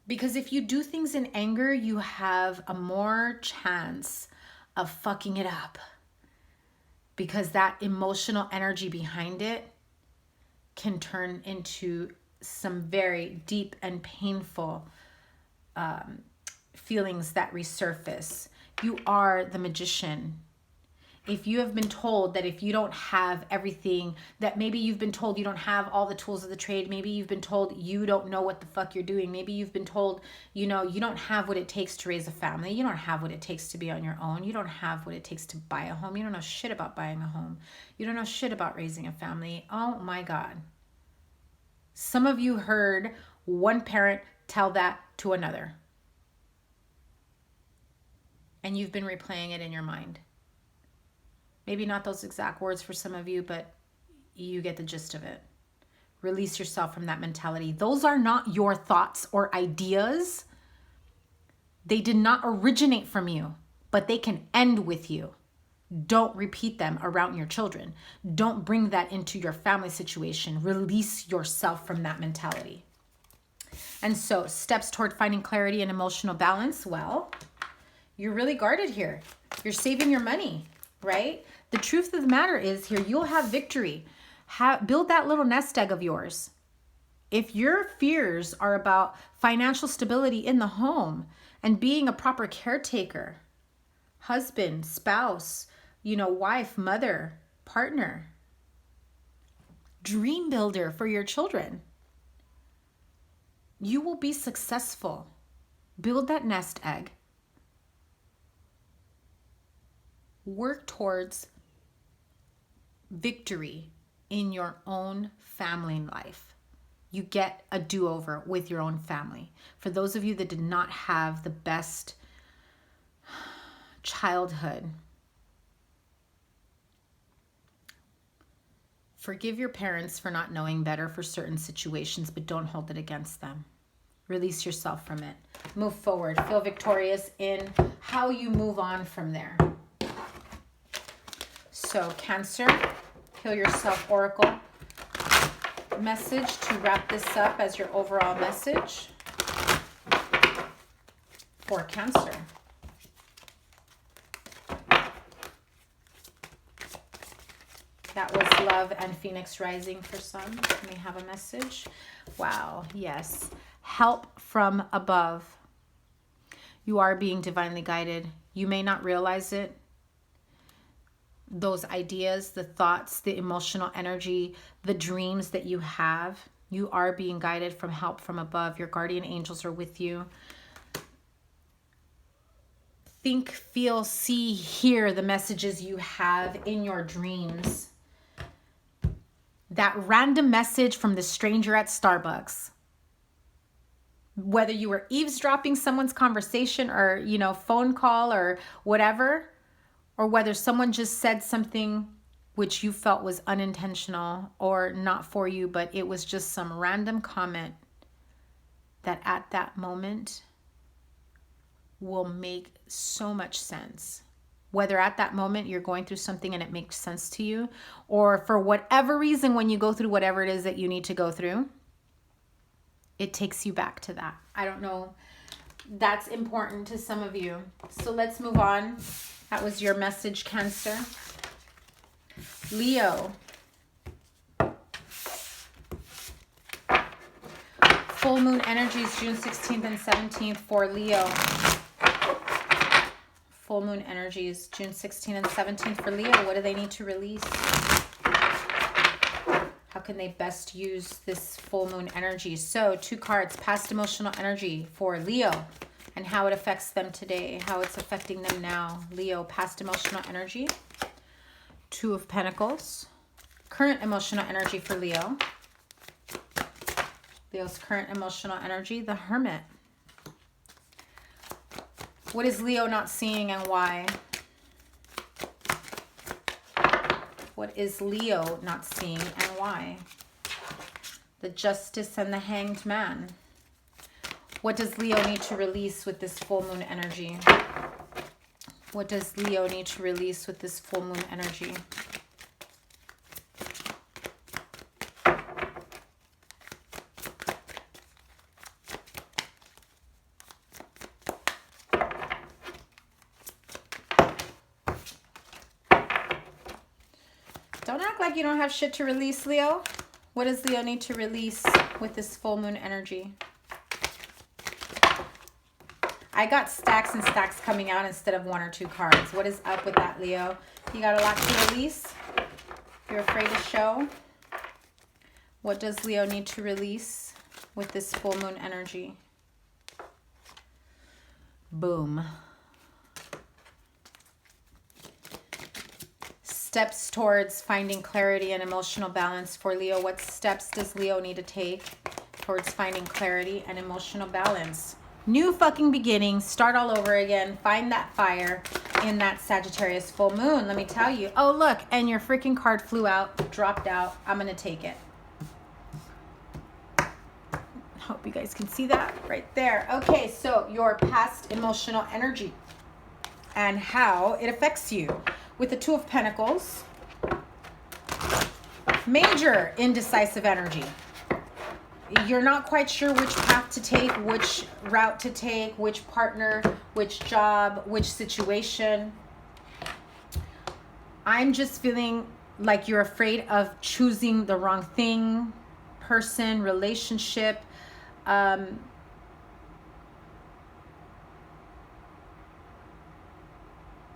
Because if you do things in anger, you have a more chance of fucking it up. Because that emotional energy behind it can turn into some very deep and painful feelings that resurface. You are the Magician. If you have been told that if you don't have everything, that maybe you've been told you don't have all the tools of the trade, maybe you've been told you don't know what the fuck you're doing, maybe you've been told, you know, you don't have what it takes to raise a family, you don't have what it takes to be on your own, you don't have what it takes to buy a home, you don't know shit about buying a home, you don't know shit about raising a family. Oh my God. Some of you heard one parent tell that to another. And you've been replaying it in your mind. Maybe not those exact words for some of you, but you get the gist of it. Release yourself from that mentality. Those are not your thoughts or ideas. They did not originate from you, but they can end with you. Don't repeat them around your children. Don't bring that into your family situation. Release yourself from that mentality. And so, steps toward finding clarity and emotional balance. Well, you're really guarded here. You're saving your money, right? The truth of the matter is here, you'll have victory. Build that little nest egg of yours. If your fears are about financial stability in the home and being a proper caretaker, husband, spouse, wife, mother, partner, dream builder for your children, you will be successful. Build that nest egg. Work towards victory in your own family life. You get a do-over with your own family. For those of you that did not have the best childhood, forgive your parents for not knowing better for certain situations, but don't hold it against them. Release yourself from it. Move forward. Feel victorious in how you move on from there. So, Cancer, Heal Yourself Oracle message to wrap this up as your overall message for Cancer. That was Love and Phoenix Rising for some. Let me have a message. Wow, yes. Help from above. You are being divinely guided. You may not realize it. Those ideas, the thoughts, the emotional energy, the dreams that you have, you are being guided from help from above. Your guardian angels are with you. Think, feel, see, hear the messages you have in your dreams. That random message from the stranger at Starbucks. Whether you were eavesdropping someone's conversation or, phone call or whatever, or whether someone just said something which you felt was unintentional or not for you, but it was just some random comment that at that moment will make so much sense. Whether at that moment you're going through something and it makes sense to you, or for whatever reason when you go through whatever it is that you need to go through, it takes you back to that. I don't know. That's important to some of you. So let's move on. That was your message, Cancer. Leo. Full moon energies, June 16th and 17th for Leo. Full moon energies, June 16th and 17th for Leo. What do they need to release? How can they best use this full moon energy? So 2 cards, past emotional energy for Leo and how it affects them today, how it's affecting them now. Leo, past emotional energy. 2 of Pentacles. Current emotional energy for Leo. Leo's current emotional energy, the Hermit. What is Leo not seeing and why? What is Leo not seeing and why? The Justice and the Hanged Man. What does Leo need to release with this full moon energy? What does Leo need to release with this full moon energy? Don't act like you don't have shit to release, Leo. What does Leo need to release with this full moon energy? I got stacks and stacks coming out instead of 1 or 2 cards. What is up with that, Leo? You got a lot to release? You're afraid to show? What does Leo need to release with this full moon energy? Boom. steps towards finding clarity and emotional balance for Leo? What steps does Leo need to take towards finding clarity and emotional balance? New fucking beginning, start all over again, find that fire in that Sagittarius full moon. Let me tell you. Oh, look, and your freaking card flew out, dropped out. I'm going to take it. Hope you guys can see that right there. Okay, so your past emotional energy and how it affects you. With the Two of Pentacles, major indecisive energy. You're not quite sure which path to take, which route to take, which partner, which job, which situation. I'm just feeling like you're afraid of choosing the wrong thing, person, relationship.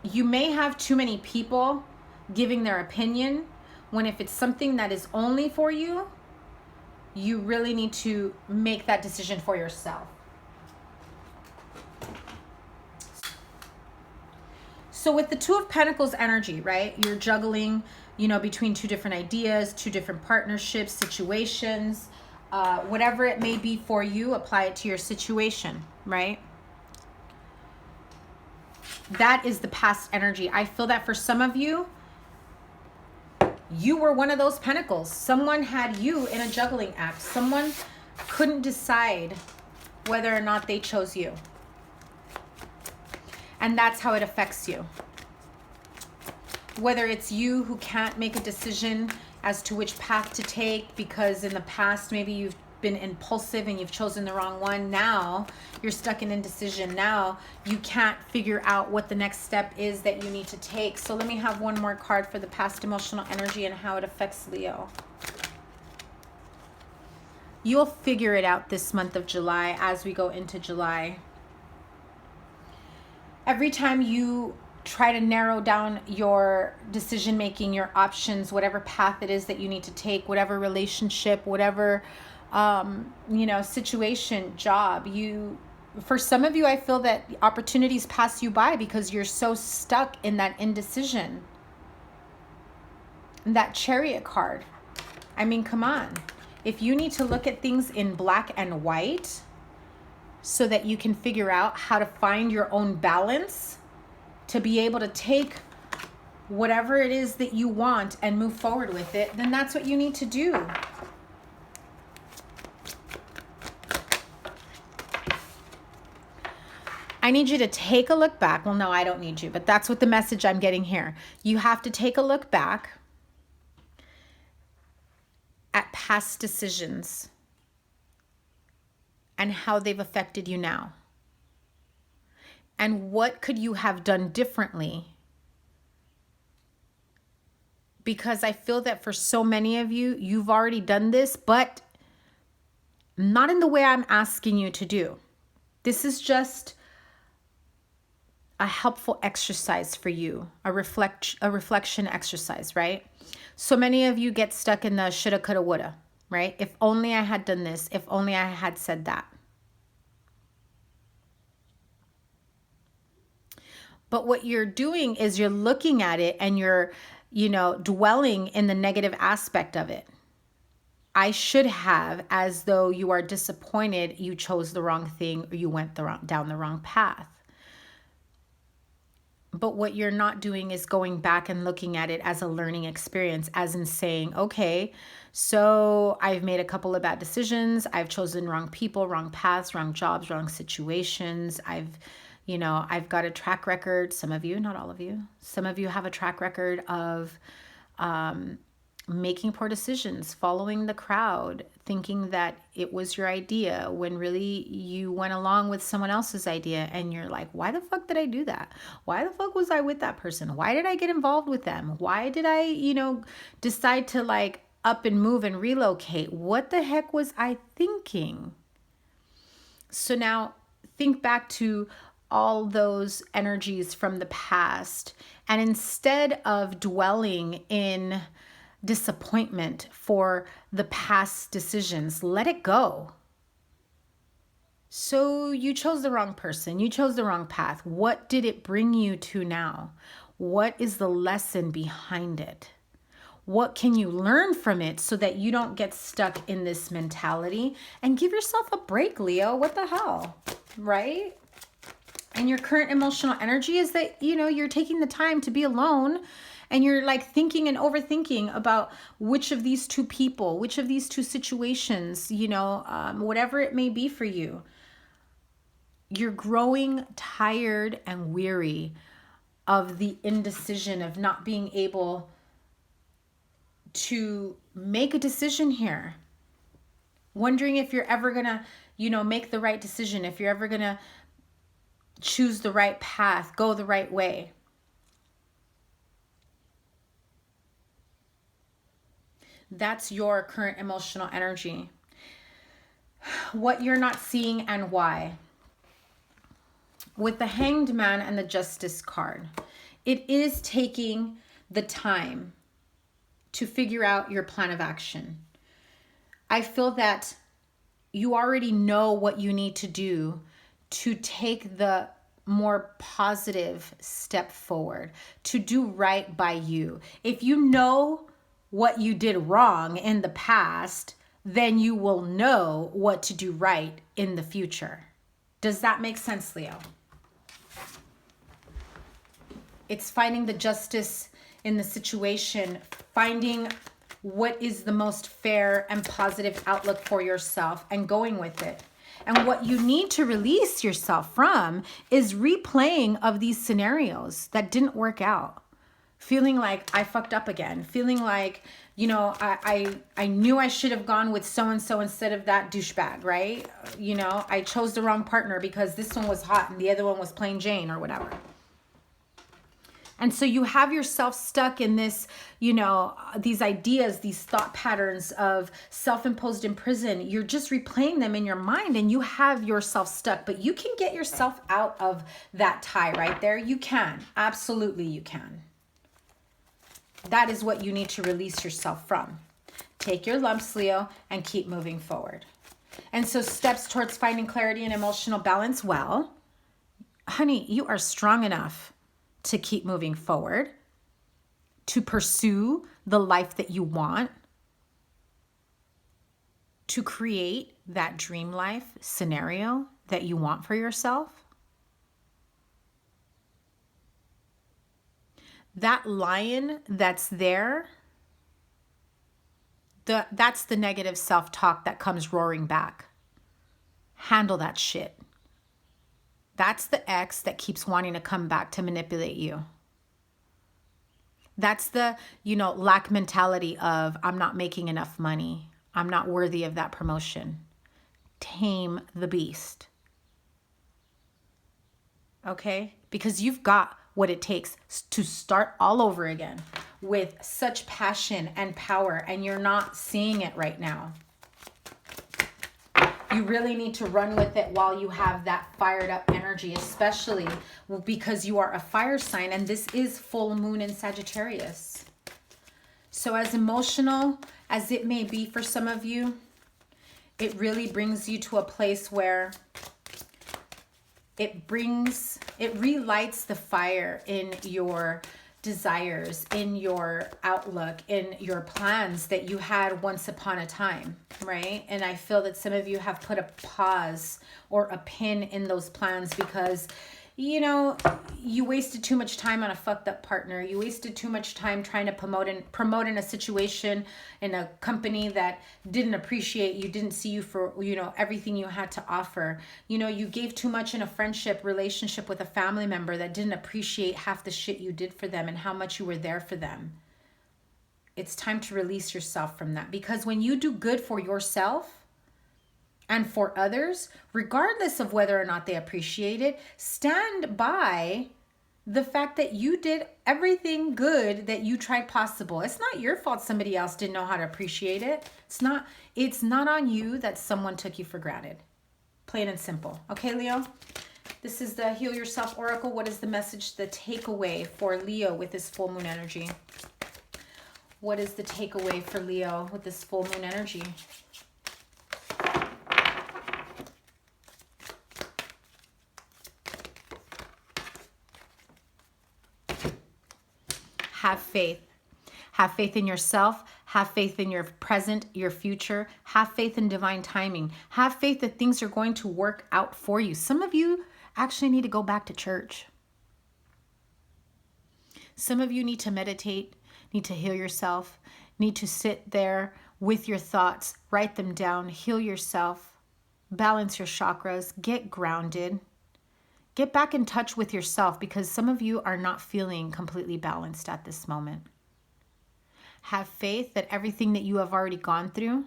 You may have too many people giving their opinion, when if it's something that is only for you, you really need to make that decision for yourself. So with the Two of Pentacles energy, right? You're juggling, you know, between two different ideas, two different partnerships, situations, whatever it may be for you, apply it to your situation, right? That is the past energy. I feel that for some of you, you were one of those pentacles. Someone had you in a juggling act. Someone couldn't decide whether or not they chose you. And that's how it affects you. Whether it's you who can't make a decision as to which path to take because in the past maybe you've been impulsive and you've chosen the wrong one. Now you're stuck in indecision. Now you can't figure out what the next step is that you need to take. So let me have one more card for the past emotional energy and how it affects Leo. You'll figure it out this month of July as we go into July. Every time you try to narrow down your decision making, your options, whatever path it is that you need to take, whatever relationship, whatever you know, situation, job, for some of you, I feel that opportunities pass you by because you're so stuck in that indecision. That Chariot card. I mean, come on. If you need to look at things in black and white so that you can figure out how to find your own balance, to be able to take whatever it is that you want and move forward with it, then that's what you need to do. I need you to take a look back. Well, no, I don't need you, but that's what the message I'm getting here. You have to take a look back at past decisions and how they've affected you now. And what could you have done differently? Because I feel that for so many of you, you've already done this, but not in the way I'm asking you to do. This is just a helpful exercise for you, a reflection exercise, right? So many of you get stuck in the shoulda, coulda, woulda, right? If only I had done this, if only I had said that. But what you're doing is you're looking at it and you're, you know, dwelling in the negative aspect of it. I should have, as though you are disappointed you chose the wrong thing or you went down the wrong path. But what you're not doing is going back and looking at it as a learning experience, as in saying, okay, so I've made a couple of bad decisions. I've chosen wrong people, wrong paths, wrong jobs, wrong situations. I've got a track record. Some of you, not all of you, some of you have a track record of making poor decisions, following the crowd, thinking that it was your idea when really you went along with someone else's idea and you're like, why the fuck did I do that? Why the fuck was I with that person? Why did I get involved with them? Why did I, decide to like up and move and relocate? What the heck was I thinking? So now think back to all those energies from the past, and instead of dwelling in disappointment for the past decisions, let it go. So you chose the wrong person. You chose the wrong path. What did it bring you to now? What is the lesson behind it? What can you learn from it so that you don't get stuck in this mentality? And give yourself a break, Leo. What the hell, right? And your current emotional energy is that, you know, you're taking the time to be alone and you're like thinking and overthinking about which of these two people, which of these two situations, you know, whatever it may be for you. You're growing tired and weary of the indecision of not being able to make a decision here. Wondering if you're ever going to, you know, make the right decision, if you're ever going to choose the right path, go the right way. That's your current emotional energy. What you're not seeing and why. With the Hanged Man and the Justice card, it is taking the time to figure out your plan of action. I feel that you already know what you need to do to take the more positive step forward, to do right by you. If you know what you did wrong in the past, then you will know what to do right in the future. Does that make sense, Leo? It's finding the justice in the situation, finding what is the most fair and positive outlook for yourself and going with it. And what you need to release yourself from is replaying of these scenarios that didn't work out. Feeling like I fucked up again. Feeling like, you know, I knew I should have gone with so-and-so instead of that douchebag, right? You know, I chose the wrong partner because this one was hot and the other one was plain Jane or whatever. And so you have yourself stuck in this, you know, these ideas, these thought patterns of self-imposed in prison. You're just replaying them in your mind and you have yourself stuck. But you can get yourself out of that tie right there. You can. Absolutely you can. That is what you need to release yourself from. Take your lumps, Leo, and keep moving forward. And so steps towards finding clarity and emotional balance. Well, honey, you are strong enough to keep moving forward, to pursue the life that you want, to create that dream life scenario that you want for yourself. That lion that's there, that's the negative self-talk that comes roaring back. Handle that shit. That's the ex that keeps wanting to come back to manipulate you. That's the, you know, lack mentality of I'm not making enough money. I'm not worthy of that promotion. Tame the beast. Okay? Because you've got what it takes to start all over again with such passion and power, and you're not seeing it right now. You really need to run with it while you have that fired up energy, especially because you are a fire sign and this is full moon in Sagittarius. So as emotional as it may be for some of you, it really brings you to a place where it relights the fire in your desires, in your outlook, in your plans that you had once upon a time, right? And I feel that some of you have put a pause or a pin in those plans because, you know, you wasted too much time on a fucked up partner. You wasted too much time trying to promote in a situation, in a company that didn't appreciate you, didn't see you for, you know, everything you had to offer. You know, you gave too much in a friendship relationship with a family member that didn't appreciate half the shit you did for them and how much you were there for them. It's time to release yourself from that, because when you do good for yourself and for others, regardless of whether or not they appreciate it, stand by the fact that you did everything good that you tried possible. It's not your fault somebody else didn't know how to appreciate it. It's not on you that someone took you for granted. Plain and simple. Okay, Leo? This is the Heal Yourself Oracle. What is the message, the takeaway for Leo with this full moon energy? What is the takeaway for Leo with this full moon energy? Have faith. Have faith in yourself. Have faith in your present, your future. Have faith in divine timing. Have faith that things are going to work out for you. Some of you actually need to go back to church. Some of you need to meditate, need to heal yourself, need to sit there with your thoughts, write them down, heal yourself, balance your chakras, get grounded. Get back in touch with yourself, because some of you are not feeling completely balanced at this moment. Have faith that everything that you have already gone through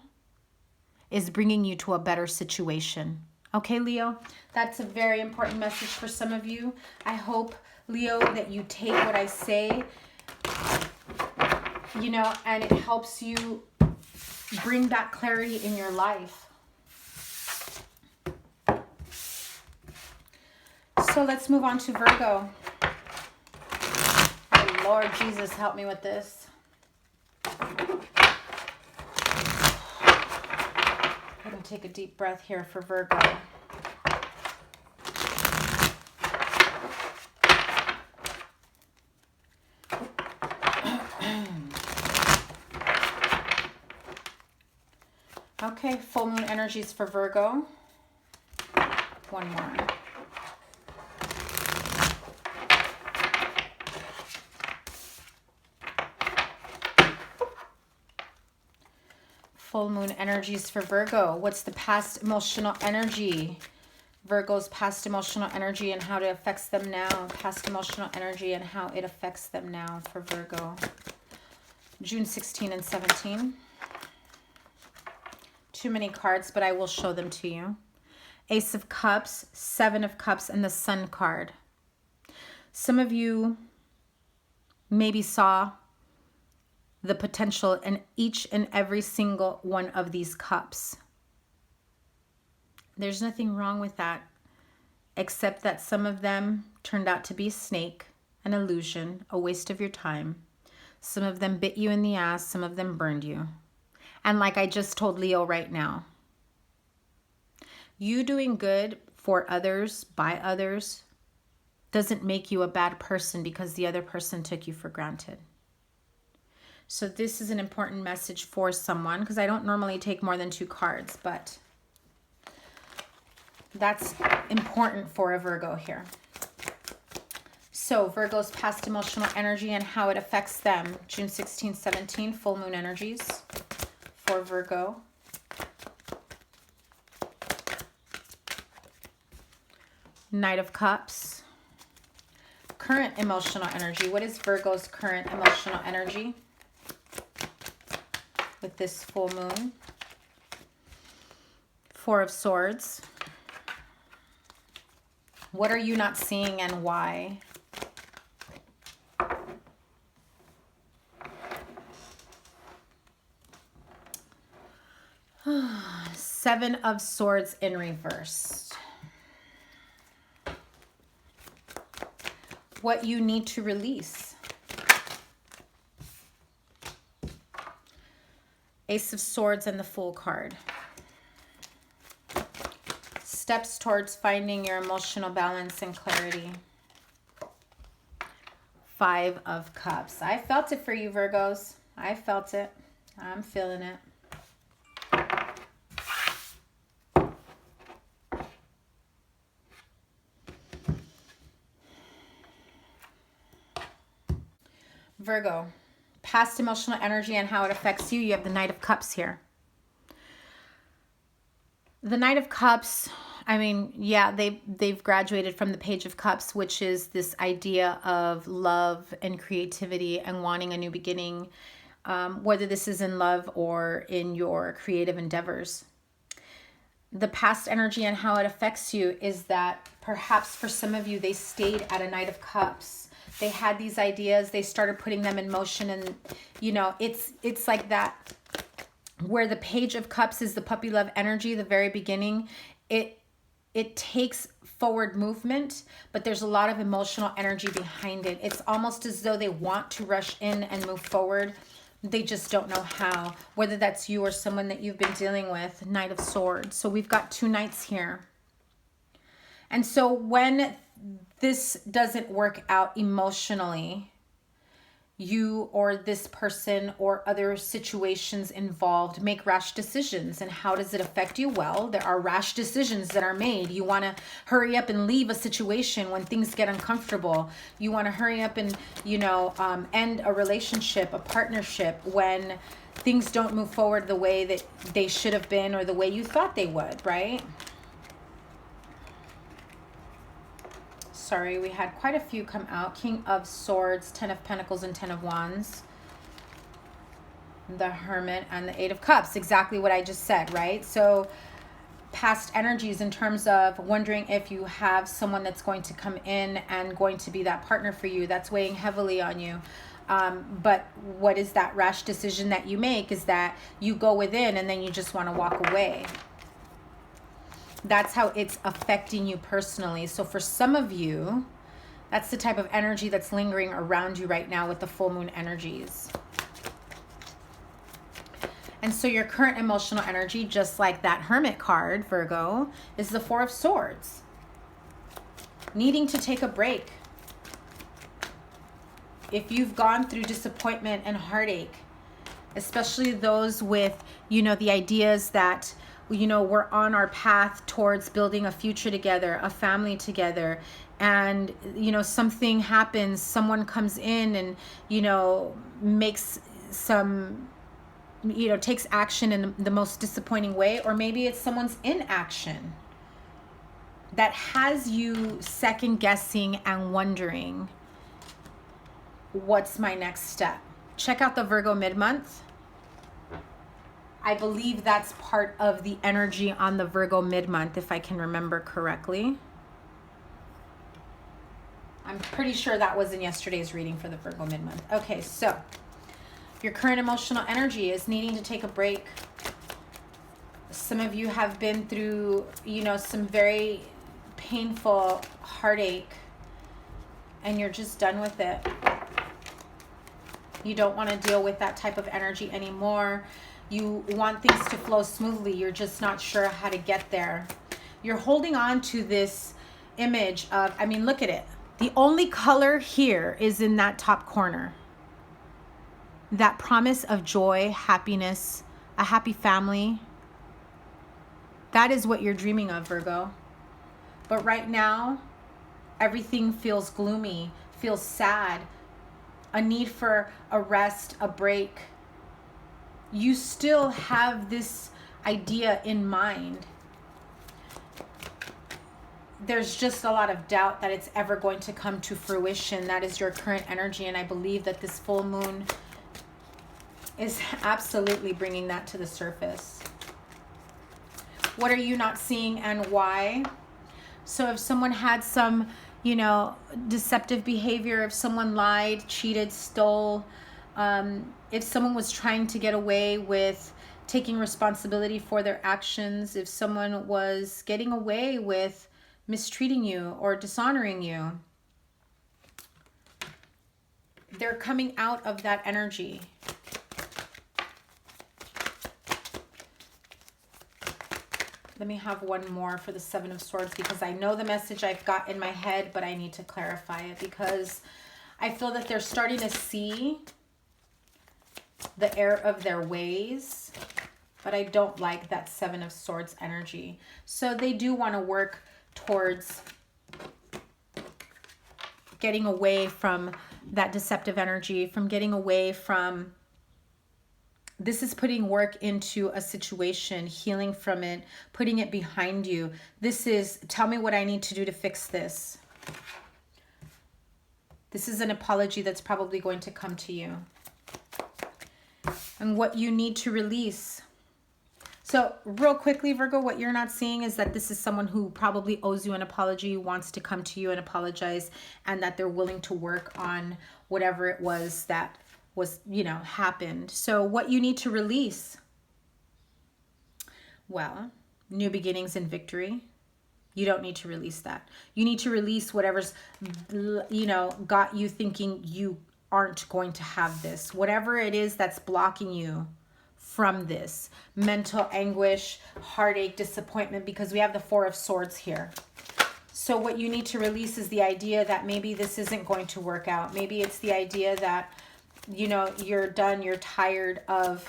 is bringing you to a better situation. Okay, Leo, that's a very important message for some of you. I hope, Leo, that you take what I say, you know, and it helps you bring back clarity in your life. So let's move on to Virgo. Oh, Lord Jesus, help me with this. I'm going to take a deep breath here for Virgo. Okay, full moon energies for Virgo. One more. Full moon energies for Virgo. What's the past emotional energy? Virgo's past emotional energy and how it affects them now. Past emotional energy and how it affects them now for Virgo. June 16 and 17. Too many cards, but I will show them to you. Ace of Cups, Seven of Cups, and the Sun card. Some of you maybe saw the potential in each and every single one of these cups. There's nothing wrong with that, except that some of them turned out to be a snake, an illusion, a waste of your time. Some of them bit you in the ass, some of them burned you. And like I just told Leo right now, you doing good for others, by others, doesn't make you a bad person because the other person took you for granted. So this is an important message for someone, because I don't normally take more than 2 cards, but that's important for a Virgo here. So Virgo's past emotional energy and how it affects them. June 16, 17, full moon energies for Virgo. Knight of Cups. Current emotional energy. What is Virgo's current emotional energy with this full moon? Four of Swords. What are you not seeing and why? Seven of Swords in reverse. What you need to release. Ace of Swords and the Fool card. Steps towards finding your emotional balance and clarity. Five of Cups. I felt it for you, Virgos. I felt it. I'm feeling it. Virgo, past emotional energy and how it affects you. You have the Knight of Cups here. The Knight of Cups, I mean, yeah, they've graduated from the Page of Cups, which is this idea of love and creativity and wanting a new beginning, whether this is in love or in your creative endeavors. The past energy and how it affects you is that perhaps for some of you, they stayed at a Knight of Cups. They had these ideas, they started putting them in motion, and you know, it's like that where the Page of Cups is the puppy love energy, the very beginning. It takes forward movement, but there's a lot of emotional energy behind it. It's almost as though they want to rush in and move forward. They just don't know how, whether that's you or someone that you've been dealing with. Knight of Swords. So we've got 2 knights here. And so when this doesn't work out emotionally, you or this person or other situations involved make rash decisions. And how does it affect you? Well, there are rash decisions that are made. You want to hurry up and leave a situation when things get uncomfortable. You want to hurry up and, you know, end a relationship, a partnership, when things don't move forward the way that they should have been or the way you thought they would, right? Sorry, we had quite a few come out. King of Swords, 10 of Pentacles, and 10 of Wands. The Hermit and the 8 of Cups. Exactly what I just said, right? So past energies in terms of wondering if you have someone that's going to come in and going to be that partner for you. That's weighing heavily on you. But what is that rash decision that you make is that you go within and then you just want to walk away. That's how it's affecting you personally. So for some of you, that's the type of energy that's lingering around you right now with the full moon energies. And so your current emotional energy, just like that Hermit card, Virgo, is the 4 of Swords. Needing to take a break. If you've gone through disappointment and heartache, especially those with, you know, the ideas that, you know, we're on our path towards building a future together, a family together, and, you know, something happens, someone comes in and, you know, makes some, you know, takes action in the most disappointing way, or maybe it's someone's inaction that has you second guessing and wondering, what's my next step? Check out the Virgo mid-month. I believe that's part of the energy on the Virgo mid-month, if I can remember correctly. I'm pretty sure that was in yesterday's reading for the Virgo mid-month. Okay, so your current emotional energy is needing to take a break. Some of you have been through, you know, some very painful heartache, and you're just done with it. You don't want to deal with that type of energy anymore. You want things to flow smoothly. You're just not sure how to get there. You're holding on to this image of, I mean, look at it. The only color here is in that top corner. That promise of joy, happiness, a happy family. That is what you're dreaming of, Virgo. But right now, everything feels gloomy, feels sad, a need for a rest, a break. You still have this idea in mind. There's just a lot of doubt that it's ever going to come to fruition. That is your current energy, and I believe that this full moon is absolutely bringing that to the surface. What are you not seeing and why? So if someone had some, you know, deceptive behavior, if someone lied, cheated, stole, if someone was trying to get away with taking responsibility for their actions, if someone was getting away with mistreating you or dishonoring you, they're coming out of that energy. Let me have one more for the 7 of Swords, because I know the message I've got in my head, but I need to clarify it, because I feel that they're starting to see the error of their ways, but I don't like that 7 of Swords energy. So they do want to work towards getting away from that deceptive energy, from getting away from, this is putting work into a situation, healing from it, putting it behind you. This is, tell me what I need to do to fix this. This is an apology that's probably going to come to you. And what you need to release. So real quickly, Virgo, what you're not seeing is that this is someone who probably owes you an apology, wants to come to you and apologize, and that they're willing to work on whatever it was that was, you know, happened. So what you need to release? Well, new beginnings and victory. You don't need to release that. You need to release whatever's, you know, got you thinking you aren't going to have this. Whatever it is that's blocking you from this. Mental anguish, heartache, disappointment, because we have the 4 of Swords here. So what you need to release is the idea that maybe this isn't going to work out. Maybe it's the idea that you know, you're done, you're tired of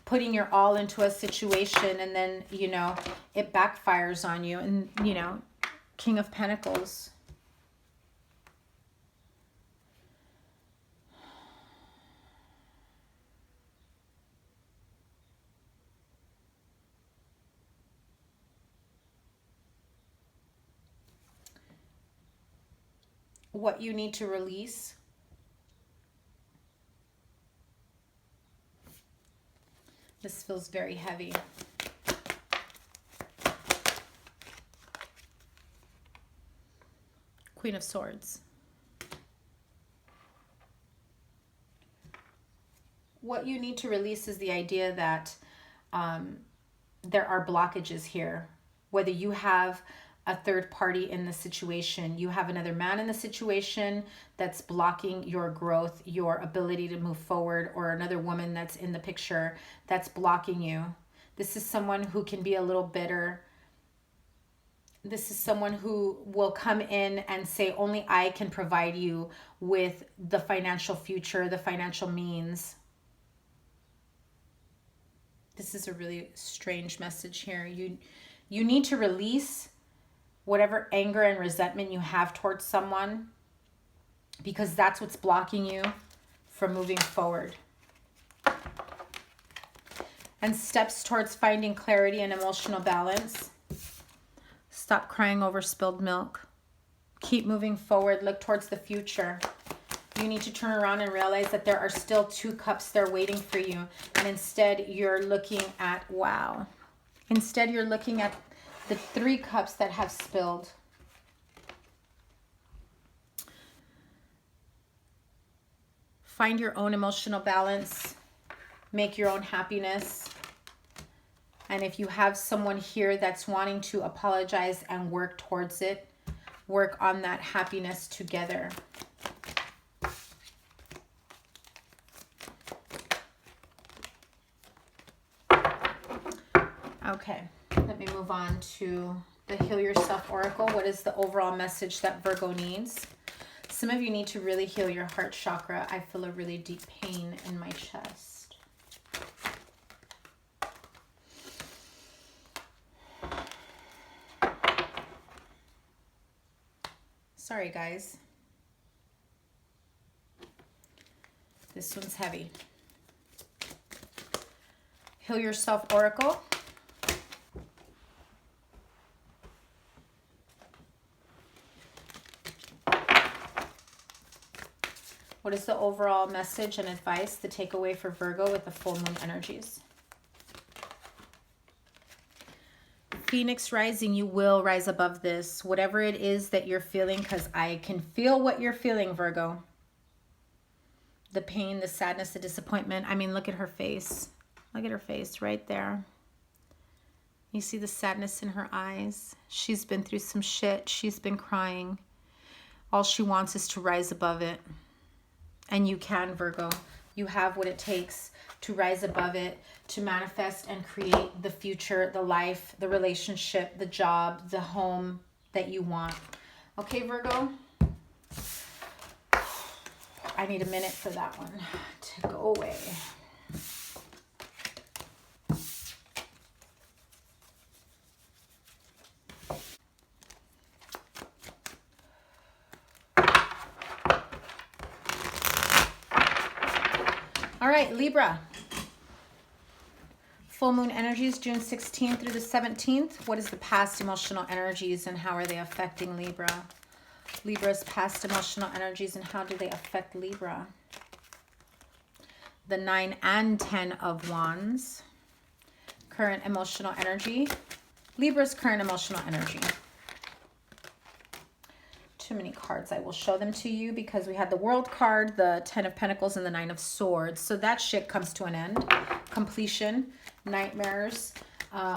putting your all into a situation and then, you know, it backfires on you. And, you know, King of Pentacles. What you need to release. This feels very heavy. Queen of Swords. What you need to release is the idea that there are blockages here. Whether you have a third party in the situation, you have another man in the situation that's blocking your growth, your ability to move forward, or another woman that's in the picture that's blocking you. This is someone who can be a little bitter. This is someone who will come in and say, only I can provide you with the financial future, the financial means. This is a really strange message here. You need to release whatever anger and resentment you have towards someone, because that's what's blocking you from moving forward. And steps towards finding clarity and emotional balance. Stop crying over spilled milk. Keep moving forward. Look towards the future. You need to turn around and realize that there are still 2 cups there waiting for you. And instead you're looking at, wow. Instead you're looking at the 3 cups that have spilled. Find your own emotional balance. Make your own happiness. And if you have someone here that's wanting to apologize and work towards it, work on that happiness together. Okay, let me move on to the Heal Yourself Oracle. What is the overall message that Virgo needs? Some of you need to really heal your heart chakra. I feel a really deep pain in my chest. Sorry, guys. This one's heavy. Heal Yourself Oracle. What is the overall message and advice, the takeaway for Virgo with the full moon energies? Phoenix rising, you will rise above this. Whatever it is that you're feeling, because I can feel what you're feeling, Virgo. The pain, the sadness, the disappointment. I mean, look at her face. Look at her face right there. You see the sadness in her eyes. She's been through some shit. She's been crying. All she wants is to rise above it. And you can, Virgo. You have what it takes to rise above it, to manifest and create the future, the life, the relationship, the job, the home that you want. Okay, Virgo? I need a minute for that one to go away. All right, Libra. Full moon energies, June 16th through the 17th. What is the past emotional energies and how are they affecting Libra? Libra's past emotional energies and how do they affect Libra? The 9 and 10 of Wands. Current emotional energy. Libra's current emotional energy. Too many cards. I will show them to you because we had the World card, the 10 of Pentacles, and the 9 of Swords. So that shit comes to an end. Completion, nightmares,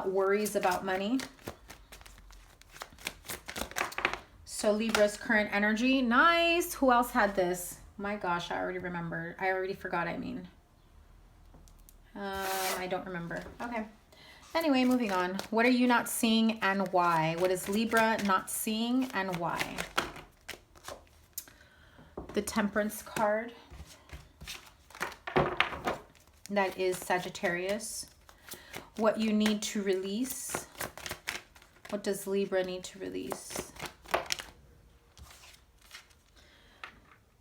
worries about money. So Libra's current energy. Nice. Who else had this? My gosh, I already remembered. I already forgot, I mean. I don't remember. Okay. Anyway, moving on. What are you not seeing and why? What is Libra not seeing and why? The Temperance card. That is Sagittarius. What you need to release. What does Libra need to release?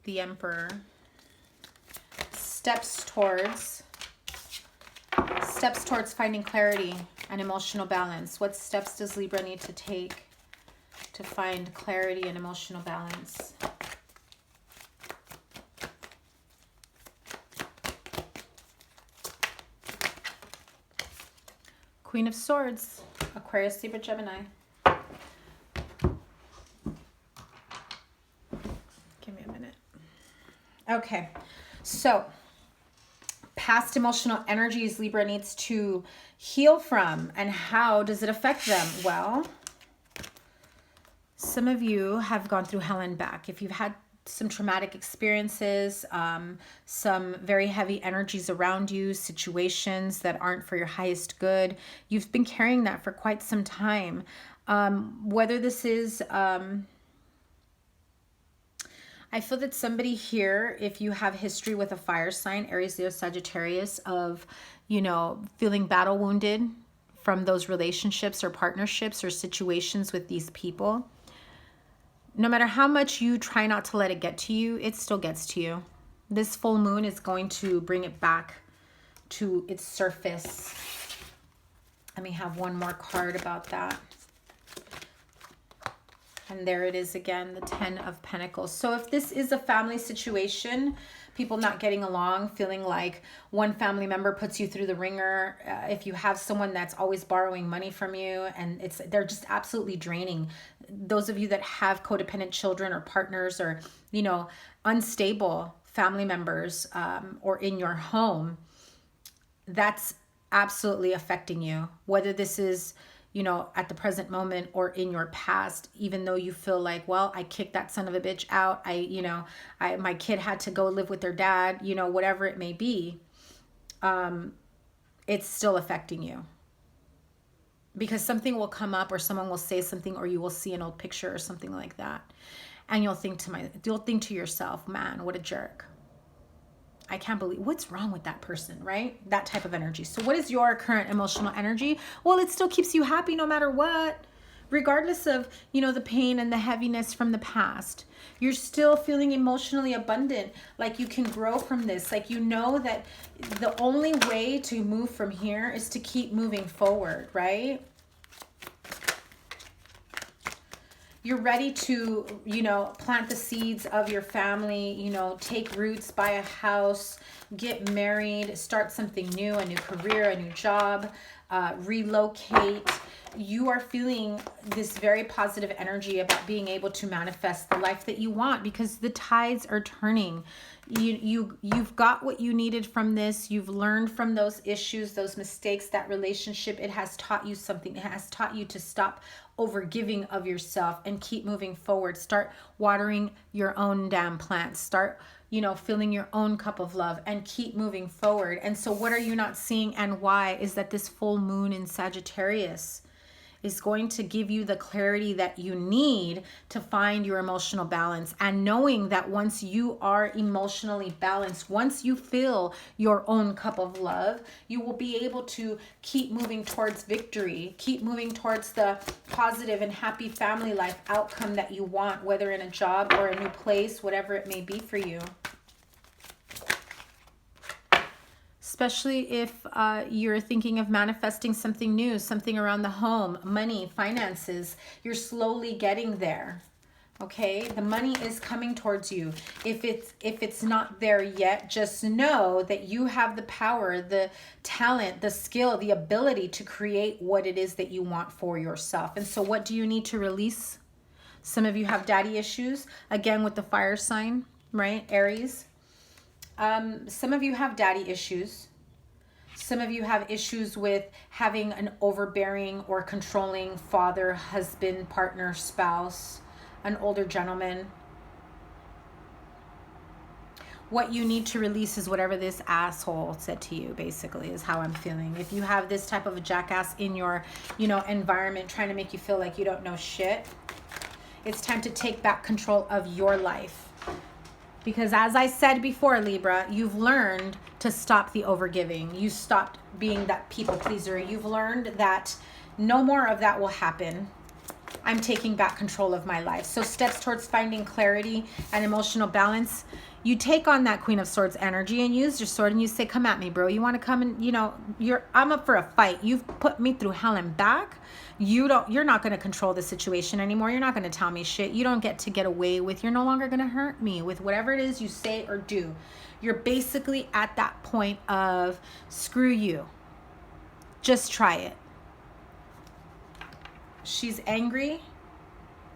The Emperor. Steps towards finding clarity and emotional balance. What steps does Libra need to take to find clarity and emotional balance? Queen of Swords, Aquarius, Libra, Gemini. Give me a minute. Okay, so past emotional energies Libra needs to heal from, and how does it affect them? Well, some of you have gone through hell and back. If you've had some traumatic experiences, some very heavy energies around you, situations that aren't for your highest good, you've been carrying that for quite some time. Whether this is, I feel that somebody here, if you have history with a fire sign, Aries, Leo, Sagittarius, of, you know, feeling battle wounded from those relationships or partnerships or situations with these people, no matter how much you try not to let it get to you, it still gets to you. This full moon is going to bring it back to its surface. Let me have one more card about that. And there it is again, the 10 of Pentacles. So if this is a family situation, people not getting along, feeling like one family member puts you through the ringer, if you have someone that's always borrowing money from you and they're just absolutely draining. Those of you that have codependent children or partners or, you know, unstable family members or in your home, that's absolutely affecting you. Whether this is, you know, at the present moment or in your past, even though you feel like, well, I kicked that son of a bitch out. My kid had to go live with their dad, you know, whatever it may be. It's still affecting you. Because something will come up or someone will say something or you will see an old picture or something like that. And you'll think to yourself, man, what a jerk. I can't believe, what's wrong with that person, right? That type of energy. So what is your current emotional energy? Well, it still keeps you happy no matter what, regardless of, you know, the pain and the heaviness from the past. You're still feeling emotionally abundant, like you can grow from this. Like, you know that the only way to move from here is to keep moving forward, right? You're ready to, you know, plant the seeds of your family, you know, take roots, buy a house, get married, start something new, a new career, a new job, relocate. You are feeling this very positive energy about being able to manifest the life that you want because the tides are turning. You've got what you needed from this. You've learned from those issues, those mistakes, that relationship. It has taught you something. It has taught you to stop overgiving of yourself and keep moving forward. Start watering your own damn plants. Start, you know, filling your own cup of love and keep moving forward. And so what are you not seeing and why is that this full moon in Sagittarius is going to give you the clarity that you need to find your emotional balance. And knowing that once you are emotionally balanced, once you fill your own cup of love, you will be able to keep moving towards victory, keep moving towards the positive and happy family life outcome that you want, whether in a job or a new place, whatever it may be for you. Especially if you're thinking of manifesting something new, something around the home, money, finances. You're slowly getting there, okay? The money is coming towards you. If it's not there yet, just know that you have the power, the talent, the skill, the ability to create what it is that you want for yourself. And so what do you need to release? Some of you have daddy issues, again with the fire sign, right? Aries. Some of you have daddy issues. Some of you have issues with having an overbearing or controlling father, husband, partner, spouse, an older gentleman. What you need to release is whatever this asshole said to you, basically, is how I'm feeling. If you have this type of a jackass in your, you know, environment trying to make you feel like you don't know shit, it's time to take back control of your life. Because as I said before, Libra, you've learned to stop the overgiving. You stopped being that people pleaser. You've learned that no more of that will happen. I'm taking back control of my life. So steps towards finding clarity and emotional balance. You take on that Queen of Swords energy and use your sword and you say, come at me, bro. You want to come and, you know, I'm up for a fight. You've put me through hell and back. You're not going to control the situation anymore. You're not going to tell me shit. You don't get to get away with, you're no longer going to hurt me with whatever it is you say or do. You're basically at that point of screw you. Just try it. She's angry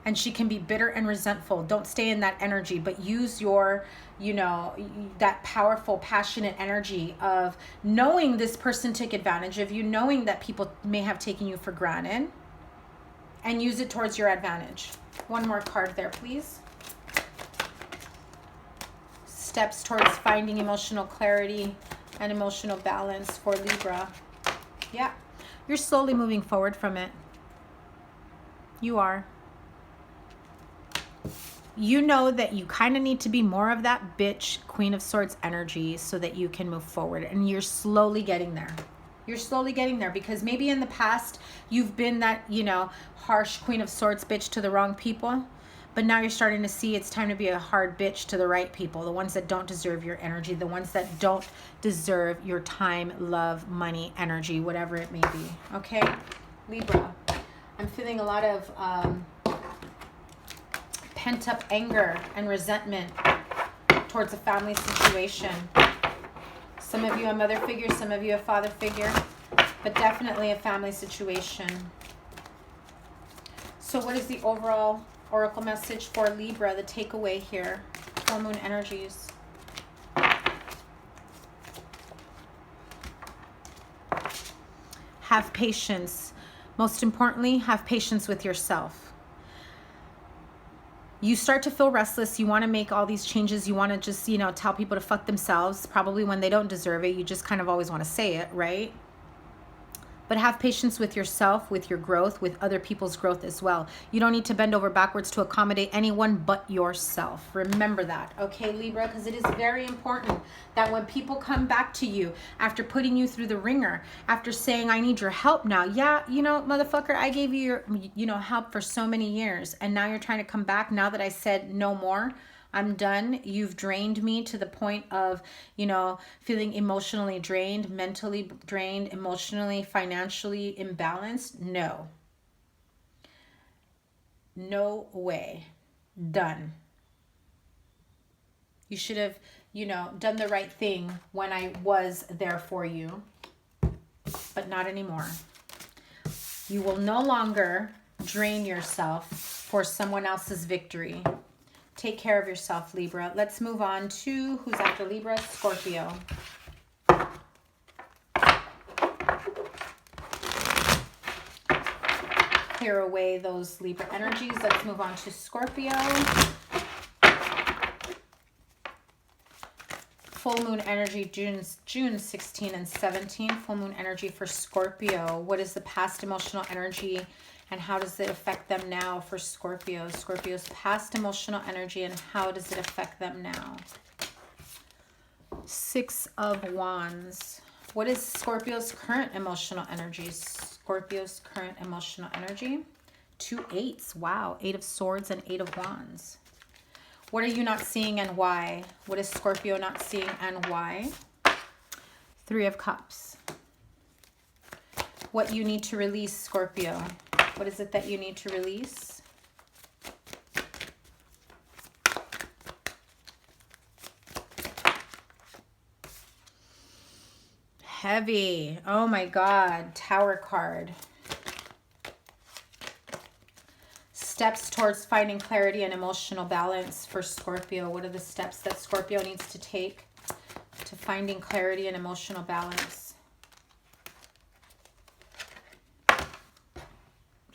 and she can be bitter and resentful. Don't stay in that energy, but use your, you know, that powerful, passionate energy of knowing this person took advantage of you, knowing that people may have taken you for granted, and use it towards your advantage. One more card there, please. Steps towards finding emotional clarity and emotional balance for Libra. Yeah, you're slowly moving forward from it. You are. You know that you kind of need to be more of that bitch Queen of Swords energy so that you can move forward. And you're slowly getting there. You're slowly getting there because maybe in the past you've been that, you know, harsh Queen of Swords bitch to the wrong people. But now you're starting to see it's time to be a hard bitch to the right people. The ones that don't deserve your energy. The ones that don't deserve your time, love, money, energy, whatever it may be. Okay? Libra. I'm feeling a lot of pent-up anger and resentment towards a family situation. Some of you a mother figure, some of you a father figure, but definitely a family situation. So what is the overall oracle message for Libra, the takeaway here? Full moon energies. Have patience. Most importantly, have patience with yourself. You start to feel restless. You want to make all these changes. You want to just, you know, tell people to fuck themselves, probably when they don't deserve it. You just kind of always want to say it, right? But have patience with yourself, with your growth, with other people's growth as well. You don't need to bend over backwards to accommodate anyone but yourself. Remember that, okay, Libra? Because it is very important that when people come back to you after putting you through the ringer, after saying, I need your help now. Yeah, you know, motherfucker, I gave you your, you know, help for so many years. And now you're trying to come back now that I said no more. I'm done. You've drained me to the point of, you know, feeling emotionally drained, mentally drained, emotionally, financially imbalanced. No. No way. Done. You should have, you know, done the right thing when I was there for you, but not anymore. You will no longer drain yourself for someone else's victory. Take care of yourself, Libra. Let's move on to who's after Libra? Scorpio. Clear away those Libra energies. Let's move on to Scorpio. Full moon energy, June 16 and 17. Full moon energy for Scorpio. What is the past emotional energy? And how does it affect them now for Scorpio? Scorpio's past emotional energy and how does it affect them now? Six of Wands. What is Scorpio's current emotional energy? Scorpio's current emotional energy. 2 eights. Wow. 8 of Swords and 8 of Wands. What are you not seeing and why? What is Scorpio not seeing and why? 3 of Cups. What you need to release, Scorpio. What is it that you need to release? Heavy. Oh my God. Tower card. Steps towards finding clarity and emotional balance for Scorpio. What are the steps that Scorpio needs to take to finding clarity and emotional balance?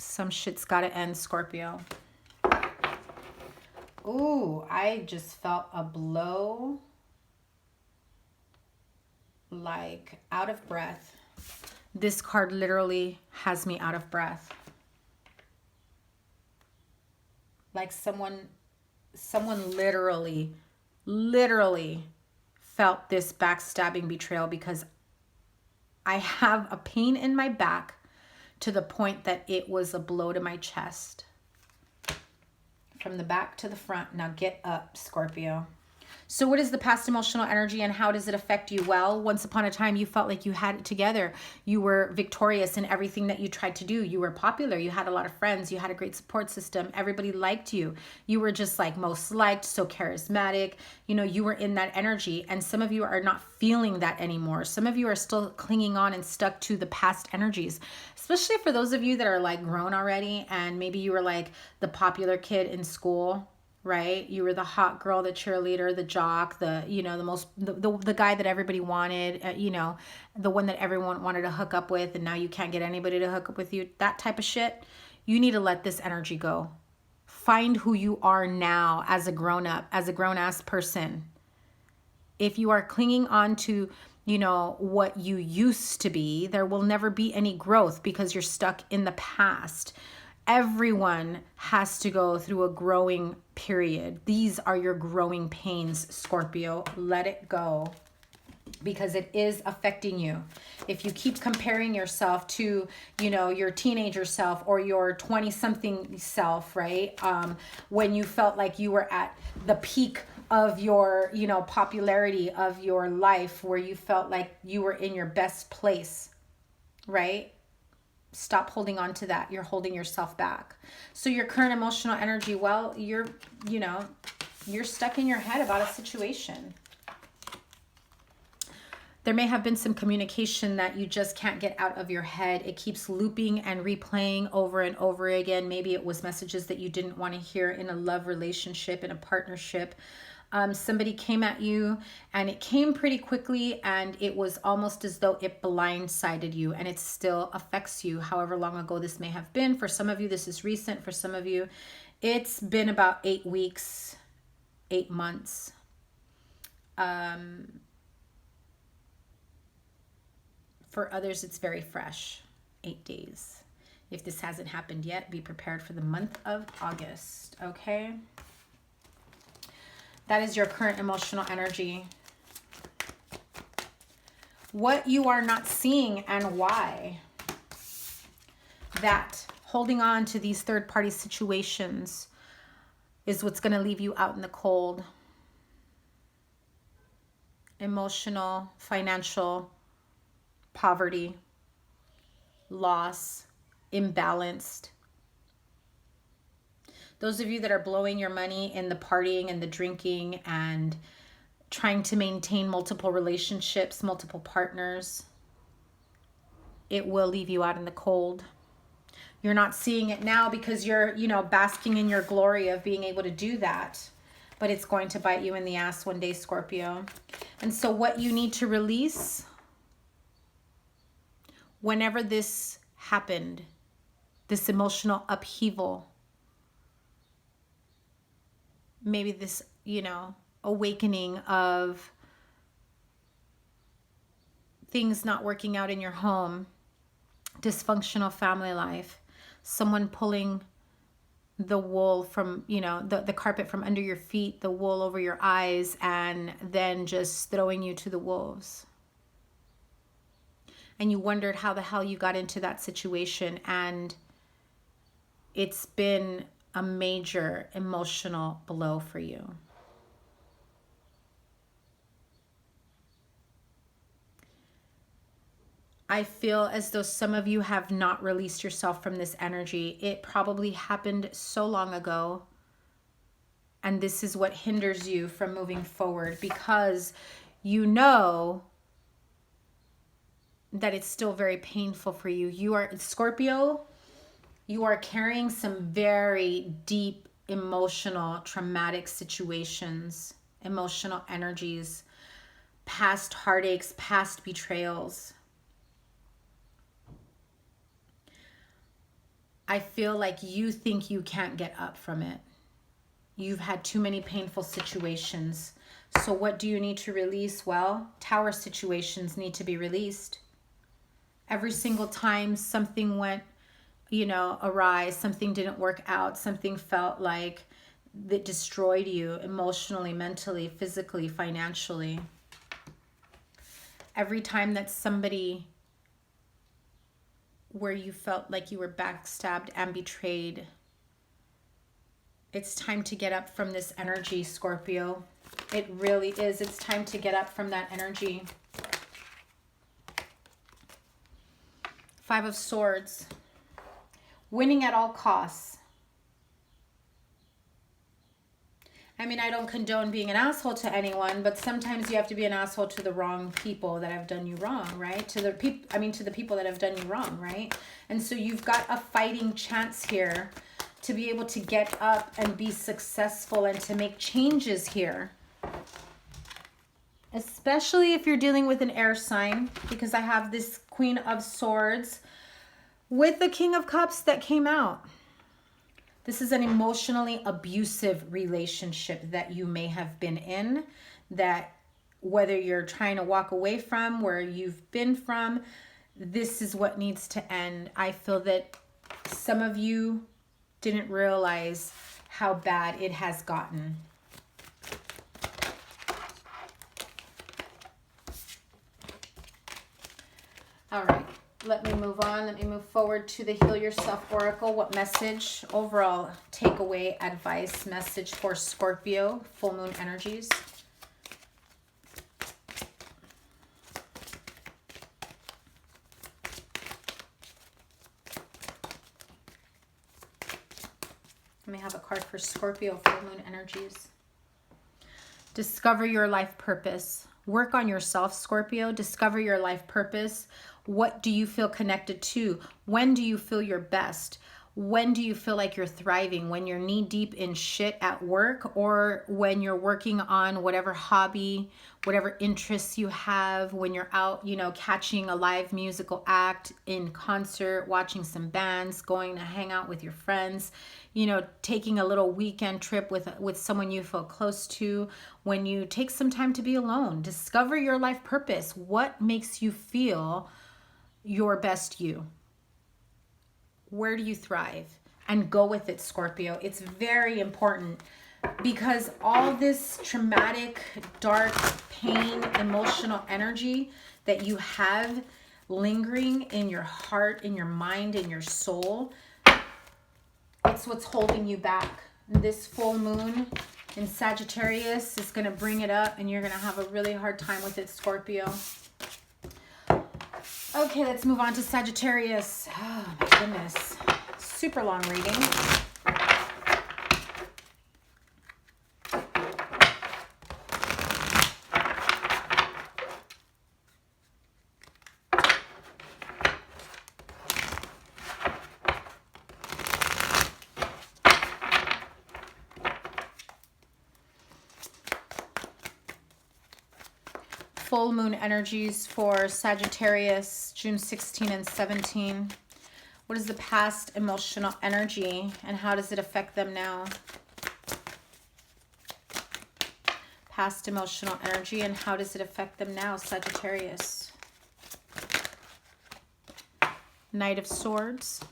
Some shit's got to end, Scorpio. Ooh, I just felt a blow, like out of breath. This card literally has me out of breath. Like someone literally literally felt this backstabbing betrayal because I have a pain in my back to the point that it was a blow to my chest. From the back to the front. Now get up, Scorpio. So what is the past emotional energy and how does it affect you? Well, once upon a time, you felt like you had it together. You were victorious in everything that you tried to do. You were popular. You had a lot of friends. You had a great support system. Everybody liked you. You were just like most liked, so charismatic. You know, you were in that energy. And some of you are not feeling that anymore. Some of you are still clinging on and stuck to the past energies, especially for those of you that are like grown already. And maybe you were like the popular kid in school, right? You were the hot girl, the cheerleader, the jock, the, you know, the guy that everybody wanted, you know, the one that everyone wanted to hook up with, and now you can't get anybody to hook up with you. That type of shit. You need to let this energy go. Find who you are now as a grown up, as a grown ass person. If you are clinging on to, you know, what you used to be, there will never be any growth because you're stuck in the past. Everyone has to go through a growing period. These are your growing pains, Scorpio. Let it go because it is affecting you. If you keep comparing yourself to, you know, your teenager self or your 20-something self, right? When you felt like you were at the peak of your, you know, popularity of your life, where you felt like you were in your best place, right? Stop holding on to that. You're holding yourself back. So your current emotional energy, well, you're stuck in your head about a situation. There may have been some communication that you just can't get out of your head. It keeps looping and replaying over and over again. Maybe it was messages that you didn't want to hear in a love relationship, in a partnership. Somebody came at you and it came pretty quickly and it was almost as though it blindsided you, and it still affects you however long ago this may have been. For some of you, this is recent. For some of you, it's been about 8 weeks, 8 months. For others, it's very fresh, 8 days. If this hasn't happened yet, be prepared for the month of August, okay? That is your current emotional energy. What you are not seeing and why. That holding on to these third-party situations is what's going to leave you out in the cold. Emotional, financial, poverty, loss, imbalanced. Those of you that are blowing your money in the partying and the drinking and trying to maintain multiple relationships, multiple partners, it will leave you out in the cold. You're not seeing it now because you're, you know, basking in your glory of being able to do that. But it's going to bite you in the ass one day, Scorpio. And so what you need to release, whenever this happened, this emotional upheaval, maybe this, you know, awakening of things not working out in your home, dysfunctional family life, someone pulling the wool from, you know, the carpet from under your feet, the wool over your eyes, and then just throwing you to the wolves. And you wondered how the hell you got into that situation, and it's been a major emotional blow for you. I feel as though some of you have not released yourself from this energy. It probably happened so long ago, and this is what hinders you from moving forward, because you know that it's still very painful for you. You are, Scorpio, you are carrying some very deep, emotional, traumatic situations, emotional energies, past heartaches, past betrayals. I feel like you think you can't get up from it. You've had too many painful situations. So what do you need to release? Well, tower situations need to be released. Every single time something went, you know, awry, something didn't work out, something felt like that destroyed you emotionally, mentally, physically, financially. Every time that somebody where you felt like you were backstabbed and betrayed, it's time to get up from this energy, Scorpio. It really is. It's time to get up from that energy. Five of Swords. Winning at all costs. I mean, I don't condone being an asshole to anyone, but sometimes you have to be an asshole to the wrong people that have done you wrong, right? To the people that have done you wrong, right? And so you've got a fighting chance here to be able to get up and be successful and to make changes here. Especially if you're dealing with an air sign, because I have this Queen of Swords with the King of Cups that came out. This is an emotionally abusive relationship that you may have been in, that whether you're trying to walk away from, where you've been from, this is what needs to end. I feel that some of you didn't realize how bad it has gotten. All right. Let me move on. Let me move forward to the Heal Yourself Oracle. What message, overall takeaway, advice, message for Scorpio, full moon energies? Let me have a card for Scorpio, full moon energies. Discover your life purpose. Work on yourself, Scorpio. Discover your life purpose. What do you feel connected to? When do you feel your best? When do you feel like you're thriving? When you're knee deep in shit at work, or when you're working on whatever hobby, whatever interests you have, when you're out, you know, catching a live musical act, in concert, watching some bands, going to hang out with your friends, you know, taking a little weekend trip with someone you feel close to, when you take some time to be alone. Discover your life purpose. What makes you feel your best you? Where do you thrive? And go with it, Scorpio. It's very important, because all this traumatic, dark, pain, emotional energy that you have lingering in your heart, in your mind, in your soul, it's what's holding you back. This full moon in Sagittarius is going to bring it up, and you're going to have a really hard time with it, Scorpio. Okay, let's move on to Sagittarius. Oh my goodness. Super long reading. Full moon energies for Sagittarius, June 16 and 17. What is the past emotional energy, and how does it affect them now? Past emotional energy, and how does it affect them now, Sagittarius? Knight of Swords.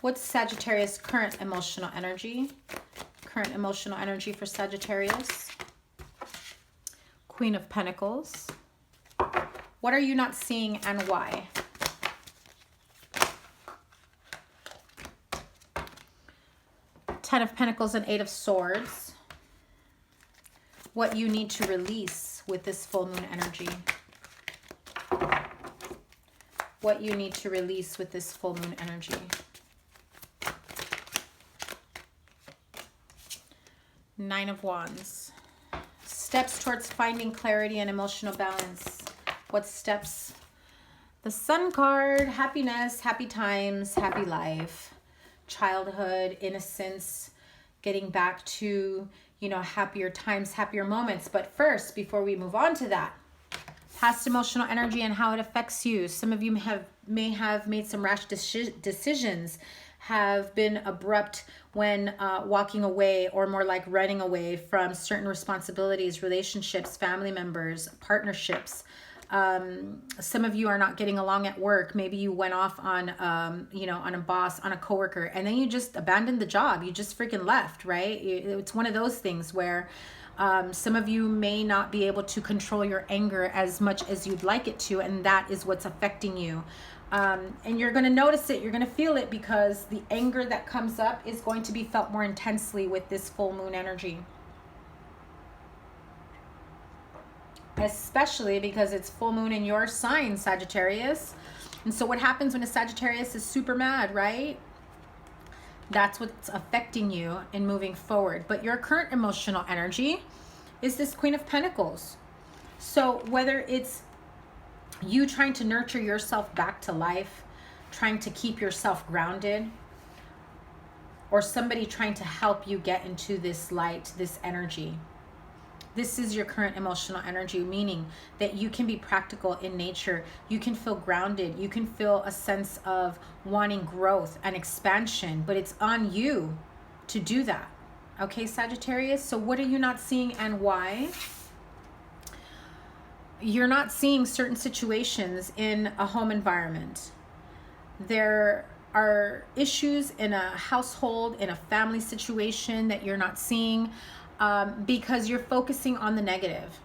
What's Sagittarius' current emotional energy? Current emotional energy for Sagittarius. Queen of Pentacles. What are you not seeing and why? Ten of Pentacles and Eight of Swords. What you need to release with this full moon energy. What you need to release with this full moon energy. Nine of Wands. Steps towards finding clarity and emotional balance. What steps? The Sun card, happiness, happy times, happy life, childhood, innocence, getting back to, you know, happier times, happier moments. But first, before we move on to that, past emotional energy and how it affects you. Some of you may have made some rash decisions, have been abrupt when walking away, or more like running away from certain responsibilities, relationships, family members, partnerships. Some of you are not getting along at work. Maybe you went off on, you know, on a boss, on a coworker, and then you just abandoned the job. You just freaking left, right? It's one of those things where some of you may not be able to control your anger as much as you'd like it to, and that is what's affecting you. And you're going to notice it, you're going to feel it, because the anger that comes up is going to be felt more intensely with this full moon energy. Especially because it's full moon in your sign, Sagittarius. And so what happens when a Sagittarius is super mad, right? That's what's affecting you in moving forward. But your current emotional energy is this Queen of Pentacles. So whether it's you trying to nurture yourself back to life, trying to keep yourself grounded, or somebody trying to help you get into this light, this energy. This is your current emotional energy, meaning that you can be practical in nature. You can feel grounded. You can feel a sense of wanting growth and expansion, but it's on you to do that. Okay, Sagittarius? So what are you not seeing and why? You're not seeing certain situations in a home environment. There are issues in a household, in a family situation that you're not seeing because you're focusing on the negative.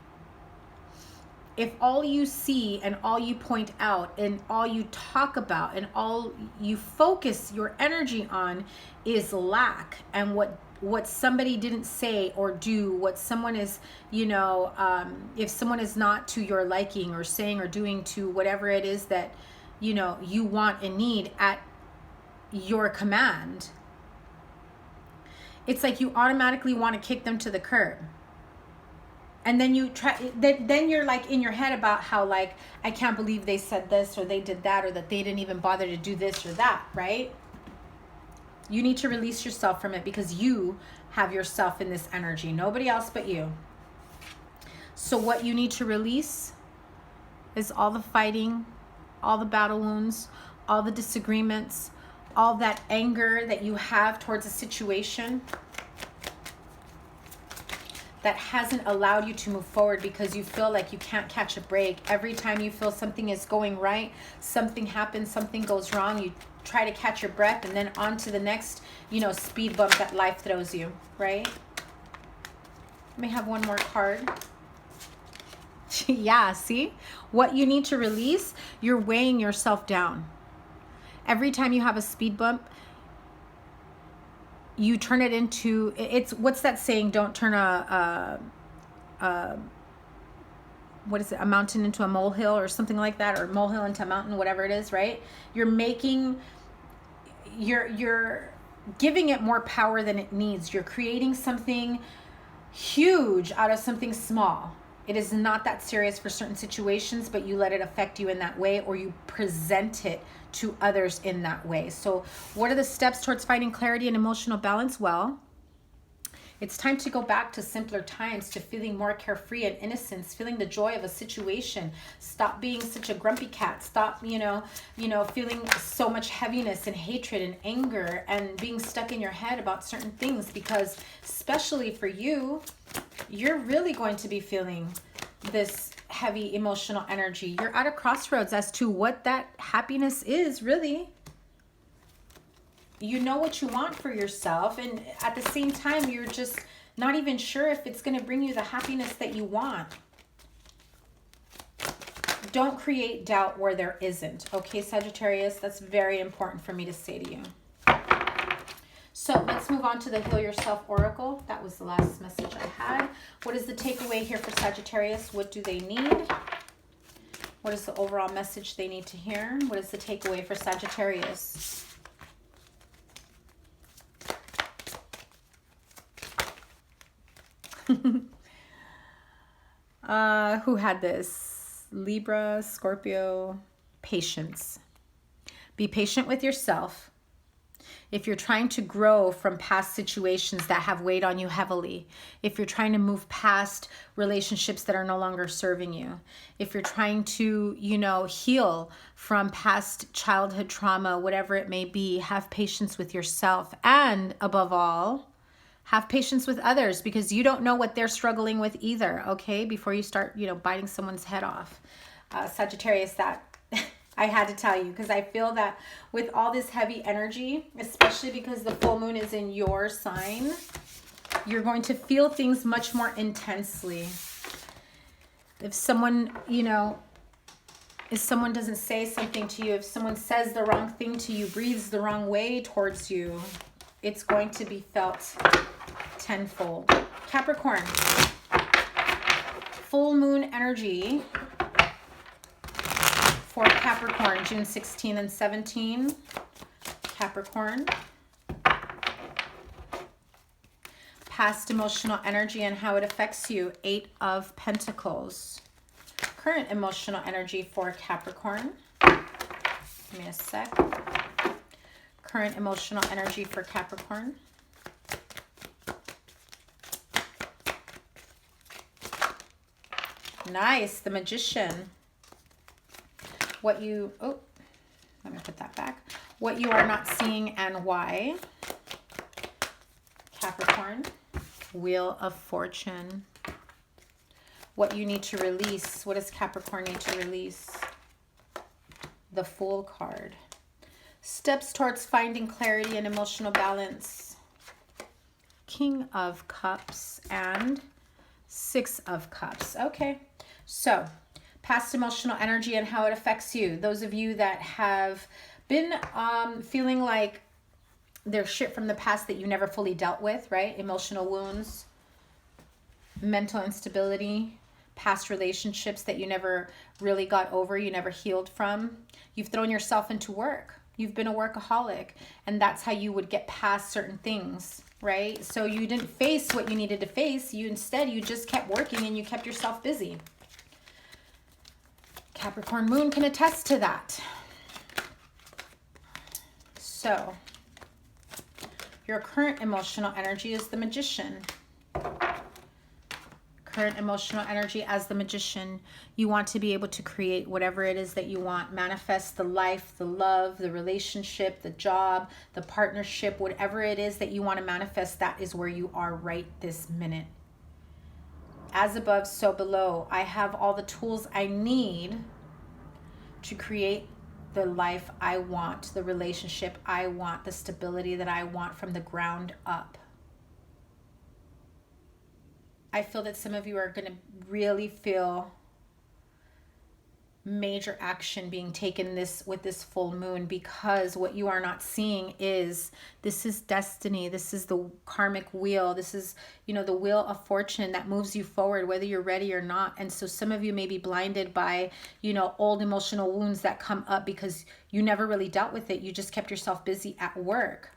If all you see and all you point out and all you talk about and all you focus your energy on is lack and what somebody didn't say or do, what someone is, you know, if someone is not to your liking or saying or doing to whatever it is that, you know, you want and need at your command, it's like you automatically want to kick them to the curb. And then you try, then you're like in your head about how like, I can't believe they said this or they did that, or that they didn't even bother to do this or that, right? You need to release yourself from it because you have yourself in this energy, nobody else but you. So what you need to release is all the fighting, all the battle wounds, all the disagreements, all that anger that you have towards a situation that hasn't allowed you to move forward because you feel like you can't catch a break. Every time you feel something is going right, something happens, something goes wrong, you try to catch your breath and then on to the next, you know, speed bump that life throws you, right? Let me have one more card. Yeah, see? What you need to release, you're weighing yourself down. Every time you have a speed bump, you turn it into, it's, what's that saying? Don't turn what is it? A mountain into a molehill or something like that, or molehill into a mountain, whatever it is, right? You're making, you're giving it more power than it needs. You're creating something huge out of something small. It is not that serious for certain situations, but you let it affect you in that way, or you present it to others in that way. So what are the steps towards finding clarity and emotional balance? Well, it's time to go back to simpler times, to feeling more carefree and innocence, feeling the joy of a situation. Stop being such a grumpy cat. Stop, you know, feeling so much heaviness and hatred and anger and being stuck in your head about certain things, because especially for you, you're really going to be feeling this heavy emotional energy. You're at a crossroads as to what that happiness is, really. You know what you want for yourself, and at the same time, you're just not even sure if it's going to bring you the happiness that you want. Don't create doubt where there isn't. Okay, Sagittarius, that's very important for me to say to you. So let's move on to the Heal Yourself Oracle. That was the last message I had. What is the takeaway here for Sagittarius? What do they need? What is the overall message they need to hear? What is the takeaway for Sagittarius? Who had this? Libra, Scorpio. Patience. Be patient with yourself. If you're trying to grow from past situations that have weighed on you heavily, if you're trying to move past relationships that are no longer serving you, if you're trying to, you know, heal from past childhood trauma, whatever it may be, have patience with yourself. And above all, have patience with others, because you don't know what they're struggling with either, okay? Before you start, you know, biting someone's head off. Sagittarius, that I had to tell you, because I feel that with all this heavy energy, especially because the full moon is in your sign, you're going to feel things much more intensely. If someone, you know, if someone doesn't say something to you, if someone says the wrong thing to you, breathes the wrong way towards you, it's going to be felt tenfold. Capricorn, full moon energy for Capricorn, June 16 and 17. Capricorn. Past emotional energy and how it affects you, 8 of Pentacles. Current emotional energy for Capricorn. Give me a sec. Current emotional energy for Capricorn. Nice, the Magician. What you, oh, let me put that back. What you are not seeing and why. Capricorn. Wheel of Fortune. What you need to release. What does Capricorn need to release? The Fool card. Steps towards finding clarity and emotional balance. King of Cups and 6 of Cups. Okay, so past emotional energy and how it affects you. Those of you that have been feeling like there's shit from the past that you never fully dealt with, right? Emotional wounds, mental instability, past relationships that you never really got over, you never healed from. You've thrown yourself into work. You've been a workaholic, and that's how you would get past certain things, right? So you didn't face what you needed to face. You just kept working and you kept yourself busy. Capricorn moon can attest to that. So your current emotional energy is the Magician. Current emotional energy as the Magician. You want to be able to create whatever it is that you want. Manifest the life, the love, the relationship, the job, the partnership, whatever it is that you want to manifest, that is where you are right this minute. As above, so below. I have all the tools I need to create the life I want, the relationship I want, the stability that I want from the ground up. I feel that some of you are going to really feel major action being taken with this full moon, because what you are not seeing is this is destiny. This is the karmic wheel. This is, you know, the wheel of fortune that moves you forward whether you're ready or not. And so some of you may be blinded by, you know, old emotional wounds that come up because you never really dealt with it. You just kept yourself busy at work.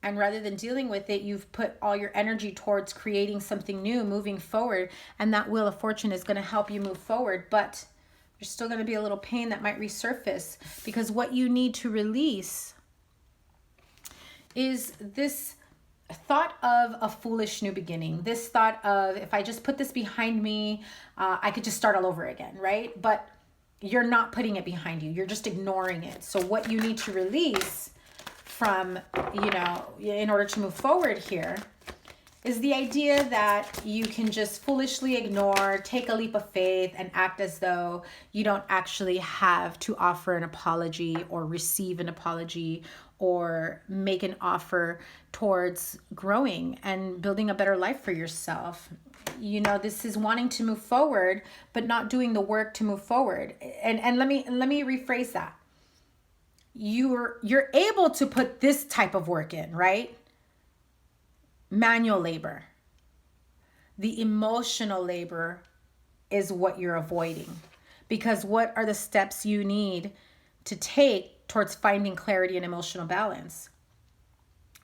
And rather than dealing with it, you've put all your energy towards creating something new, moving forward. And that Wheel of Fortune is going to help you move forward. But there's still going to be a little pain that might resurface, because what you need to release is this thought of a foolish new beginning. This thought of, if I just put this behind me, I could just start all over again, right? But you're not putting it behind you. You're just ignoring it. So what you need to release from, you know, in order to move forward here, is the idea that you can just foolishly ignore, take a leap of faith, and act as though you don't actually have to offer an apology or receive an apology or make an offer towards growing and building a better life for yourself. You know, this is wanting to move forward, but not doing the work to move forward. And let me rephrase that. You're able to put this type of work in, right? Manual labor. The emotional labor is what you're avoiding, because what are the steps you need to take towards finding clarity and emotional balance?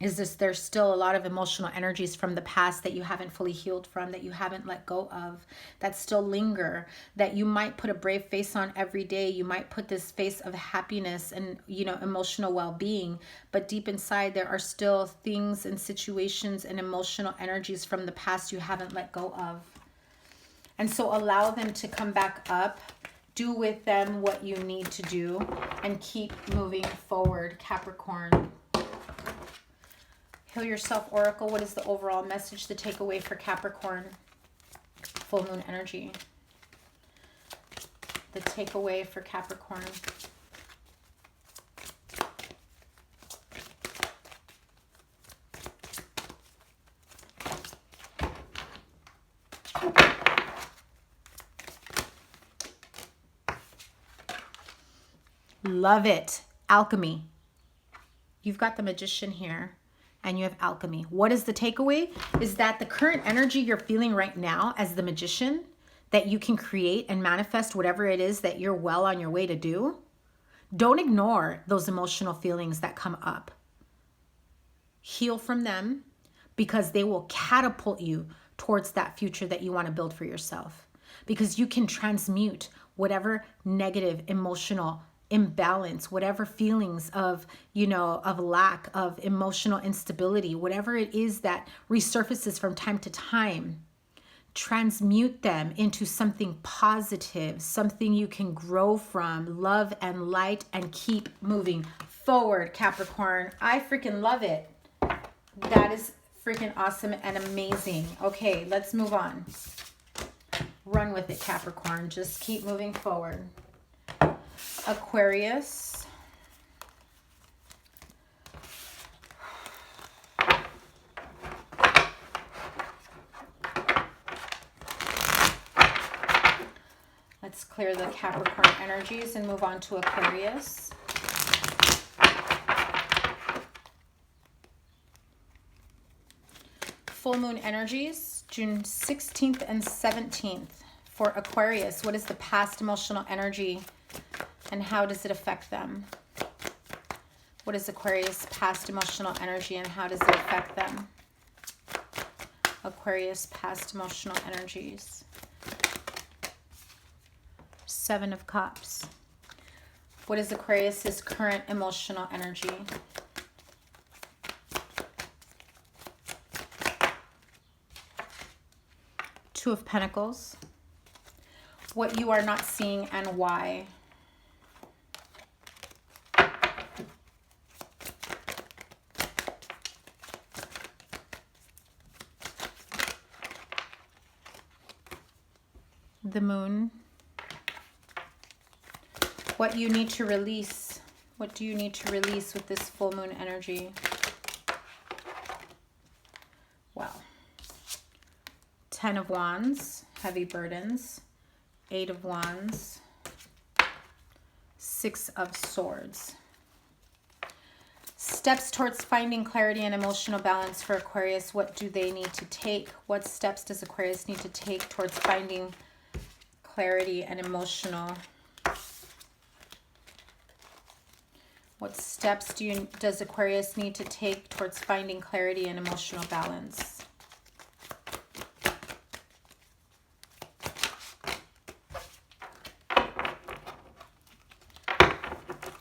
Is this, there's still a lot of emotional energies from the past that you haven't fully healed from, that you haven't let go of, that still linger, that you might put a brave face on every day. You might put this face of happiness and, you know, emotional well-being, but deep inside there are still things and situations and emotional energies from the past you haven't let go of. And so allow them to come back up. Do with them what you need to do and keep moving forward, Capricorn. Heal Yourself Oracle. What is the overall message, the takeaway for Capricorn? Full moon energy. the takeaway for Capricorn. Love it. Alchemy. You've got the Magician here and you have alchemy. What is the takeaway? Is that the current energy you're feeling right now as the Magician, that you can create and manifest whatever it is that you're well on your way to do. Don't ignore those emotional feelings that come up. Heal from them, because they will catapult you towards that future that you want to build for yourself. Because you can transmute whatever negative emotional imbalance, whatever feelings of, of lack, of emotional instability, whatever it is that resurfaces from time to time, transmute them into something positive, something you can grow from, love and light, and keep moving forward, Capricorn. I freaking love it. That is freaking awesome and amazing. Okay, let's move on. Run with it, Capricorn. Just keep moving forward. Aquarius. Let's clear the Capricorn energies and move on to Aquarius. Full moon energies, June 16th and 17th for Aquarius. What is the past emotional energy and how does it affect them? What is Aquarius' past emotional energy and how does it affect them? Aquarius' past emotional energies. Seven of Cups. What is Aquarius' current emotional energy? Two of Pentacles. What you are not seeing and why. The Moon. What you need to release. What do you need to release with this full moon energy? Wow. 10 of Wands, heavy burdens. 8 of Wands. 6 of Swords. Steps towards finding clarity and emotional balance for Aquarius. What do they need to take? What steps does Aquarius need to take towards finding clarity and emotional? What steps does Aquarius need to take towards finding clarity and emotional balance?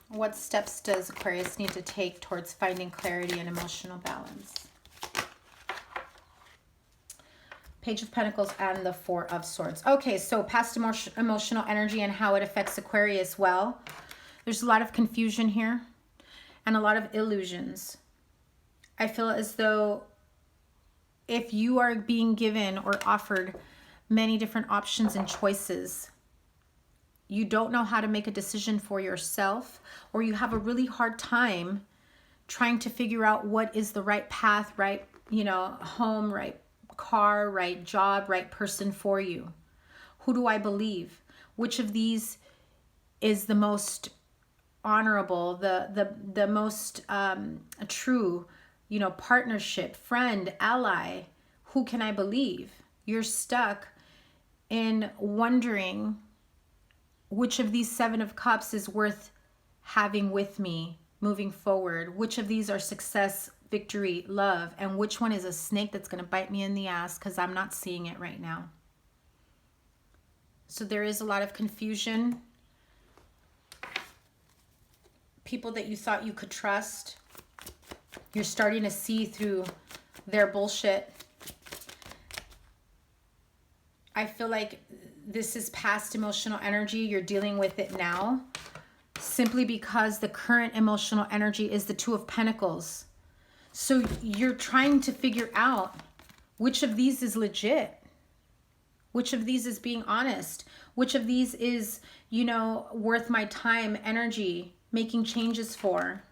What steps does Aquarius need to take towards finding clarity and emotional balance? Page of Pentacles and the Four of Swords. Okay, so past emotional energy and how it affects Aquarius. Well, there's a lot of confusion here and a lot of illusions. I feel as though if you are being given or offered many different options and choices, you don't know how to make a decision for yourself, or you have a really hard time trying to figure out what is the right path, right, home, right car, right job, right person for you. Who do I believe? Which of these is the most honorable, the most true, partnership, friend, ally? Who can I believe? You're stuck in wondering which of these Seven of Cups is worth having with me moving forward. Which of these are success, victory, love, and which one is a snake that's going to bite me in the ass because I'm not seeing it right now. So there is a lot of confusion. People that you thought you could trust, you're starting to see through their bullshit. I feel like this is past emotional energy. You're dealing with it now simply because the current emotional energy is the Two of Pentacles. So you're trying to figure out which of these is legit. Which of these is being honest? Which of these is, you know, worth my time, energy, making changes for?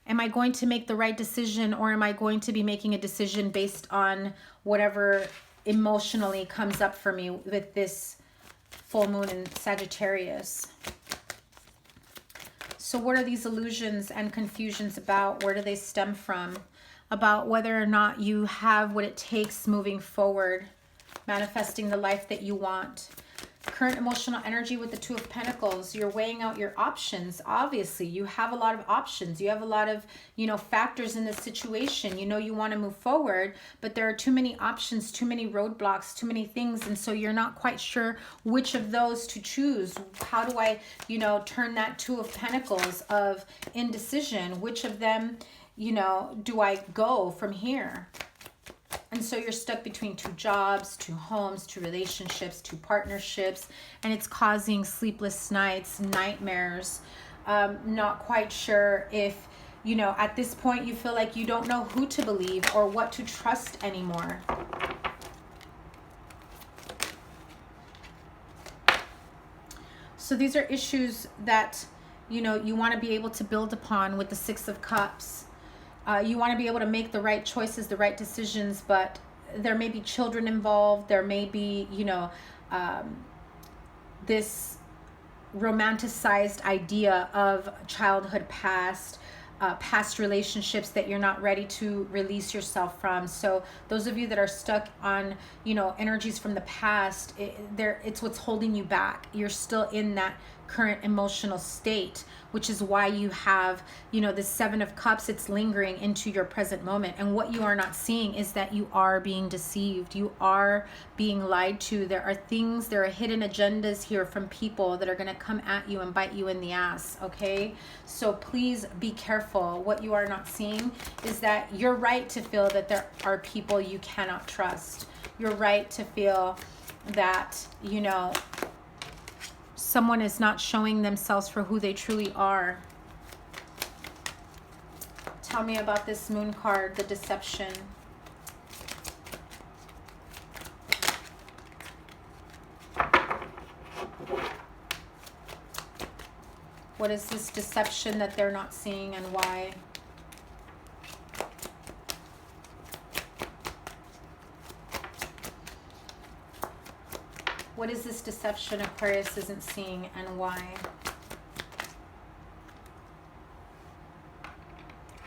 Am I going to make the right decision, or am I going to be making a decision based on whatever emotionally comes up for me with this full moon in Sagittarius? So what are these illusions and confusions about? Where do they stem from? About whether or not you have what it takes moving forward, manifesting the life that you want. Current emotional energy with the Two of Pentacles. You're weighing out your options. Obviously, you have a lot of options. You have a lot of, you know, factors in this situation. You know you want to move forward, but there are too many options, too many roadblocks, too many things. And so you're not quite sure which of those to choose. How do I, you know, turn that Two of Pentacles of indecision? Which of them, you know, do I go from here? And so you're stuck between two jobs, two homes, two relationships, two partnerships, and it's causing sleepless nights, nightmares. Not quite sure if, you know, at this point you feel like you don't know who to believe or what to trust anymore. So these are issues that, you know, you want to be able to build upon with the Six of Cups. You want to be able to make the right choices, the right decisions, but there may be children involved. There may be, you know, this romanticized idea of childhood past, past relationships that you're not ready to release yourself from. So those of you that are stuck on, you know, energies from the past, it's what's holding you back. You're still in that current emotional state, which is why you have, you know, the Seven of Cups. It's lingering into your present moment. And what you are not seeing is that you are being deceived. You are being lied to. There are things, there are hidden agendas here from people that are going to come at you and bite you in the ass. Okay. So please be careful. What you are not seeing is that you're right to feel that there are people you cannot trust. You're right to feel that, you know, someone is not showing themselves for who they truly are. Tell me about this moon card, the deception. What is this deception that they're not seeing, and why? What is this deception Aquarius isn't seeing, and why?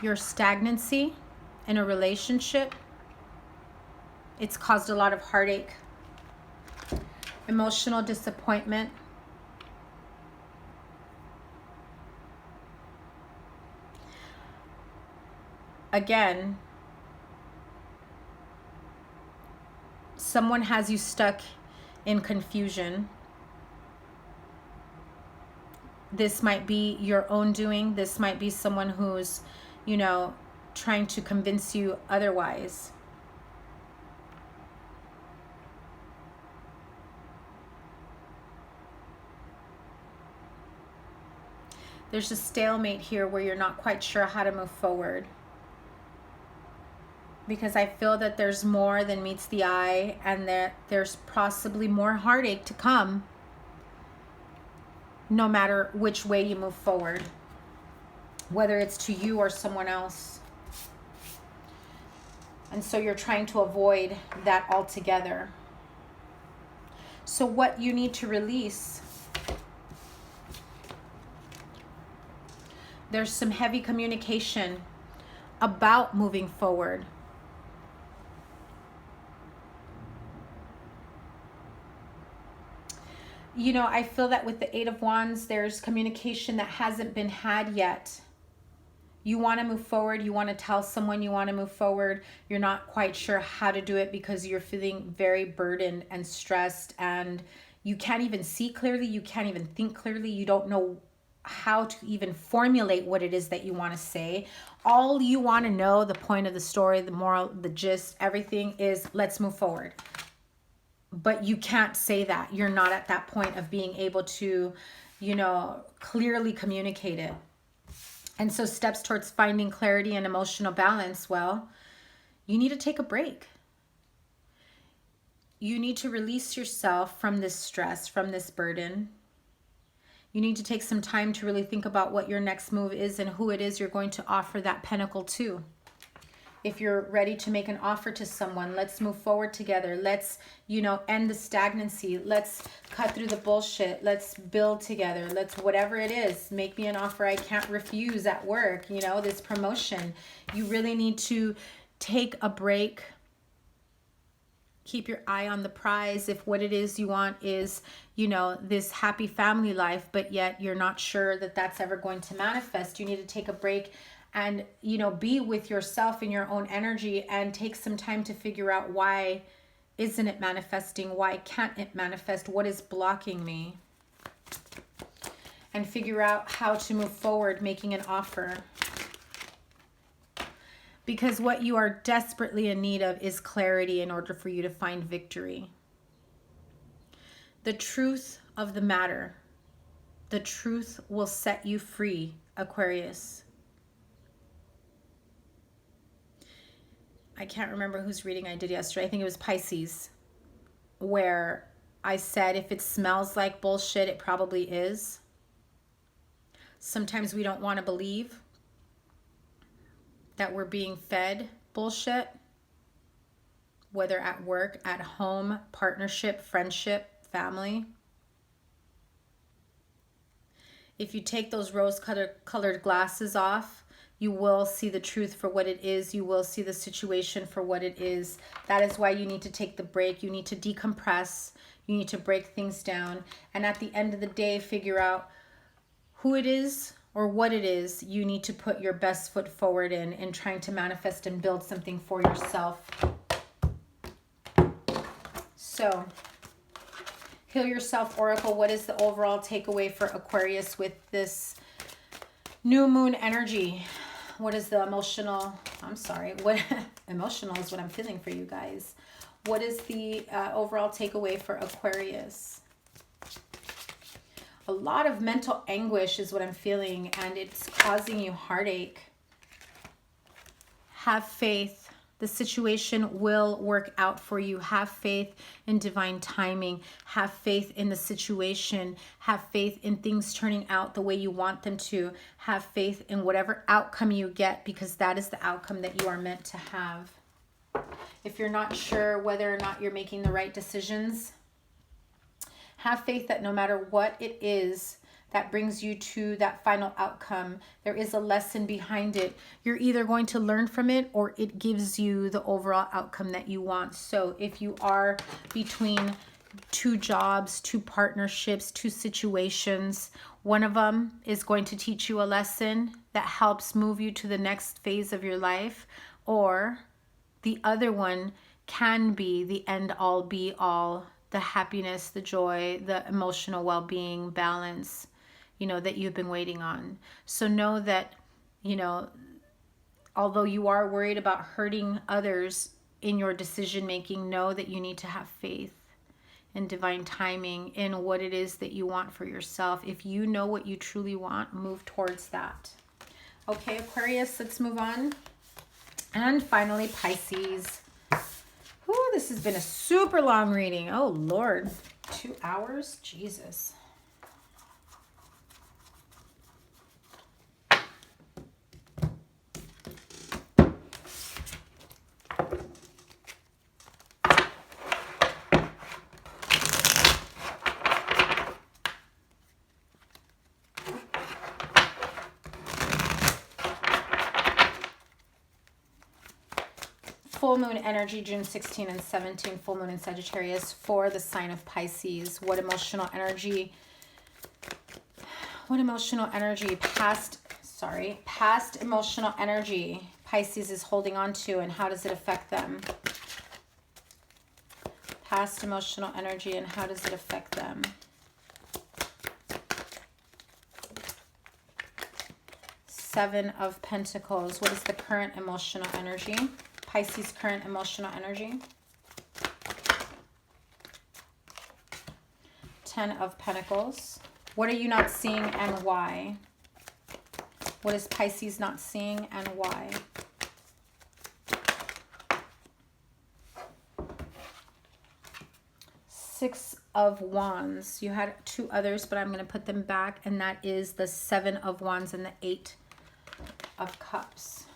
Your stagnancy in a relationship. It's caused a lot of heartache, emotional disappointment. Again, someone has you stuck in confusion. This might be your own doing. This might be someone who's, you know, trying to convince you otherwise. There's a stalemate here where you're not quite sure how to move forward. Because I feel that there's more than meets the eye, and that there's possibly more heartache to come, no matter which way you move forward, whether it's to you or someone else. And so you're trying to avoid that altogether. So what you need to release, there's some heavy communication about moving forward. You know, I feel that with the Eight of Wands, there's communication that hasn't been had yet. You want to move forward. You want to tell someone you want to move forward. You're not quite sure how to do it because you're feeling very burdened and stressed, and you can't even see clearly. You can't even think clearly. You don't know how to even formulate what it is that you want to say. All you want to know, the point of the story, the moral, the gist, everything is let's move forward. But you can't say that. You're not at that point of being able to, you know, clearly communicate it. And so steps towards finding clarity and emotional balance, well, you need to take a break. you need to release yourself from this stress, from this burden. You need to take some time to really think about what your next move is and who it is you're going to offer that pentacle to. If you're ready to make an offer to someone, let's move forward together. Let's, end the stagnancy. Let's cut through the bullshit. Let's build together. Let's, whatever it is, make me an offer I can't refuse at work, this promotion. You really need to take a break. Keep your eye on the prize. If what it is you want is, this happy family life, but yet you're not sure that that's ever going to manifest, you need to take a break and, be with yourself in your own energy and take some time to figure out why isn't it manifesting? Why can't it manifest? What is blocking me? And figure out how to move forward, making an offer. Because what you are desperately in need of is clarity in order for you to find victory. The truth of the matter, the truth will set you free, Aquarius. I can't remember whose reading I did yesterday. I think it was Pisces, where I said if it smells like bullshit, it probably is. Sometimes we don't want to believe that we're being fed bullshit, whether at work, at home, partnership, friendship, family. If you take those rose-colored glasses off, you will see the truth for what it is. You will see the situation for what it is. That is why you need to take the break. You need to decompress. You need to break things down. And at the end of the day, figure out who it is or what it is you need to put your best foot forward in trying to manifest and build something for yourself. So, Heal Yourself Oracle, what is the overall takeaway for Aquarius with this new moon energy? What is the emotional, what emotional is what I'm feeling for you guys. What is the overall takeaway for Aquarius? A lot of mental anguish is what I'm feeling, and it's causing you heartache. Have faith. The situation will work out for you. Have faith in divine timing. Have faith in the situation. Have faith in things turning out the way you want them to. Have faith in whatever outcome you get, because that is the outcome that you are meant to have. If you're not sure whether or not you're making the right decisions, have faith that no matter what it is that brings you to that final outcome, there is a lesson behind it. You're either going to learn from it or it gives you the overall outcome that you want. So if you are between two jobs, two partnerships, two situations, one of them is going to teach you a lesson that helps move you to the next phase of your life, or the other one can be the end all be all, the happiness, the joy, the emotional well-being, balance, that you've been waiting on. So know that, although you are worried about hurting others in your decision making, know that you need to have faith in divine timing in what it is that you want for yourself. If you know what you truly want, move towards that. Okay, Aquarius, let's move on. And finally, Pisces. Whew, this has been a super long reading. Oh, Lord. 2 hours? Jesus. Full moon energy, June 16 and 17, full moon in Sagittarius for the sign of Pisces. What emotional energy, past emotional energy Pisces is holding on to, and how does it affect them? Past emotional energy, and how does it affect them? Seven of Pentacles. What is the current emotional energy? Pisces' current emotional energy. 10 of Pentacles. What are you not seeing and why? What is Pisces not seeing and why? Six of Wands. You had two others, but I'm going to put them back, and that is the Seven of Wands and the Eight of Cups.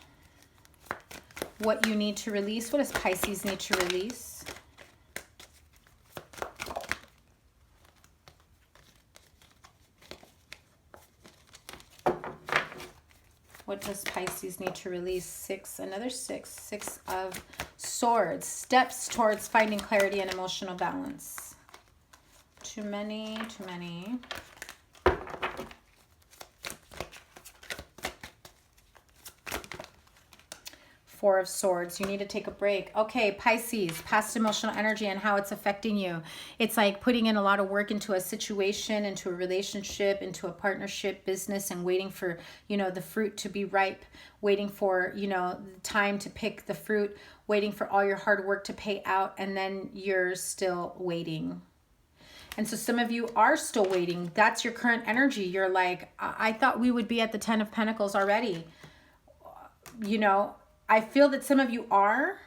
What you need to release. What does Pisces need to release? What does Pisces need to release? Six, another six. Six of Swords. Steps towards finding clarity and emotional balance. Too many, too many. Four of Swords. You need to take a break. Okay, Pisces, past emotional energy and how it's affecting you. It's like putting in a lot of work into a situation, into a relationship, into a partnership, business, and waiting for, you know, the fruit to be ripe, waiting for, you know, time to pick the fruit, waiting for all your hard work to pay out, and then you're still waiting. And so some of you are still waiting. That's your current energy. You're like, I thought we would be at the Ten of Pentacles already. You know, I feel that some of you are,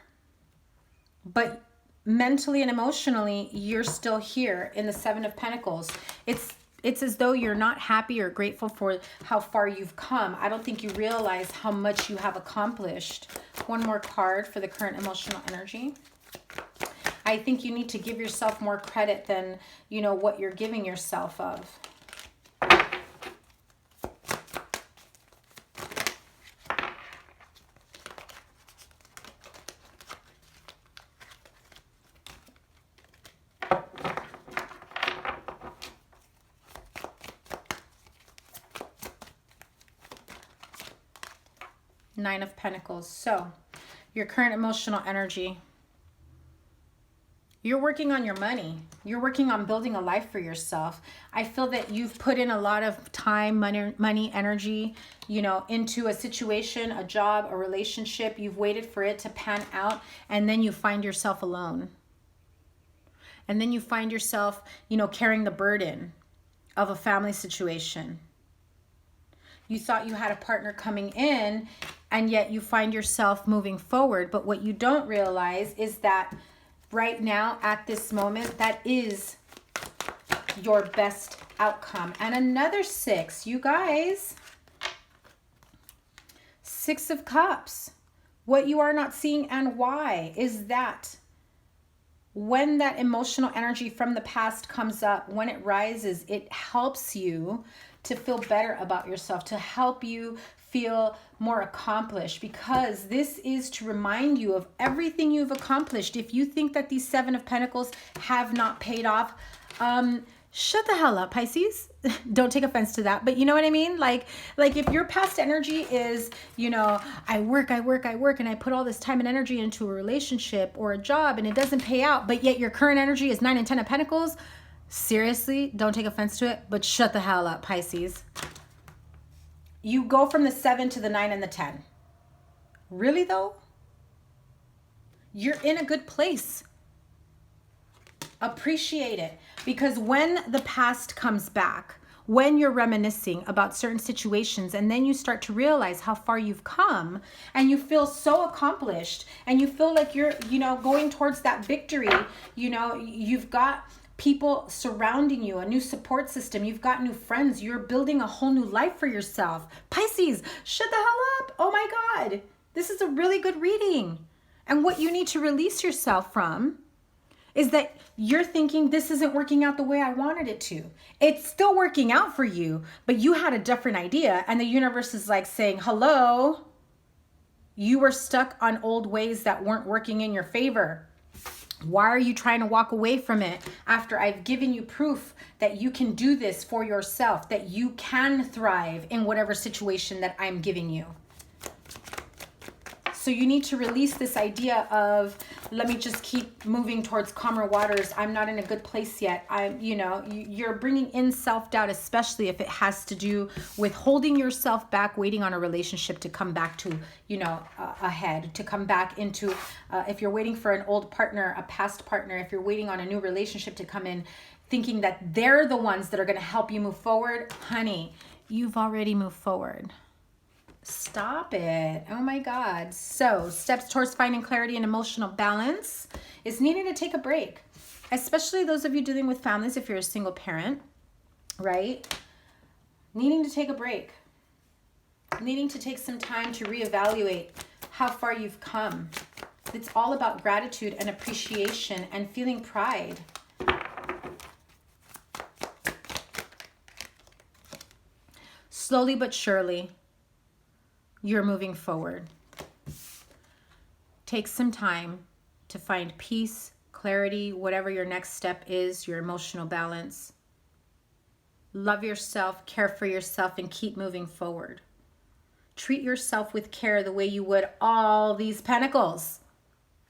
but mentally and emotionally, you're still here in the Seven of Pentacles. It's as though you're not happy or grateful for how far you've come. I don't think you realize how much you have accomplished. One more card for the current emotional energy. I think you need to give yourself more credit than, you know, what you're giving yourself of. Nine of Pentacles. So, your current emotional energy. You're working on your money. You're working on building a life for yourself. I feel that you've put in a lot of time, money, energy, you know, into a situation, a job, a relationship. You've waited for it to pan out, and then you find yourself alone. And then you find yourself, you know, carrying the burden of a family situation. You thought you had a partner coming in, and yet you find yourself moving forward. But what you don't realize is that right now, at this moment, that is your best outcome. And another six, you guys. Six of Cups. What you are not seeing and why is that when that emotional energy from the past comes up, when it rises, it helps you to feel better about yourself, to help you feel more accomplished, because this is to remind you of everything you've accomplished. If you think that these Seven of Pentacles have not paid off, shut the hell up, Pisces. Don't take offense to that, but you know what I mean? Like if your past energy is, you know, I work, and I put all this time and energy into a relationship or a job and it doesn't pay out, but yet your current energy is 9 and 10 of Pentacles. Seriously, don't take offense to it, but shut the hell up, Pisces. You go from the 7 to the 9 and the 10. Really though? You're in a good place. Appreciate it. Because when the past comes back, when you're reminiscing about certain situations, and then you start to realize how far you've come, and you feel so accomplished, and you feel like you're, you know, going towards that victory, you know, you've got people surrounding you, a new support system, you've got new friends, you're building a whole new life for yourself. Pisces, shut the hell up. Oh my God, this is a really good reading. And what you need to release yourself from is that you're thinking this isn't working out the way I wanted it to. It's still working out for you, but you had a different idea, and the universe is like saying, hello, you were stuck on old ways that weren't working in your favor. Why are you trying to walk away from it after I've given you proof that you can do this for yourself, that you can thrive in whatever situation that I'm giving you? So you need to release this idea of, let me just keep moving towards calmer waters. I'm not in a good place yet. You're bringing in self-doubt, especially if it has to do with holding yourself back, waiting on a relationship to come back to, ahead, to come back into, if you're waiting for an old partner, a past partner, if you're waiting on a new relationship to come in, thinking that they're the ones that are going to help you move forward. Honey, you've already moved forward. Stop it. Oh my God. So steps towards finding clarity and emotional balance is needing to take a break. especially those of you dealing with families, if you're a single parent, right? Needing to take a break, needing to take some time to reevaluate how far you've come. It's all about gratitude and appreciation and feeling pride. Slowly but surely, you're moving forward. Take some time to find peace, clarity, whatever your next step is, your emotional balance. Love yourself, care for yourself, and keep moving forward. Treat yourself with care the way you would all these pentacles,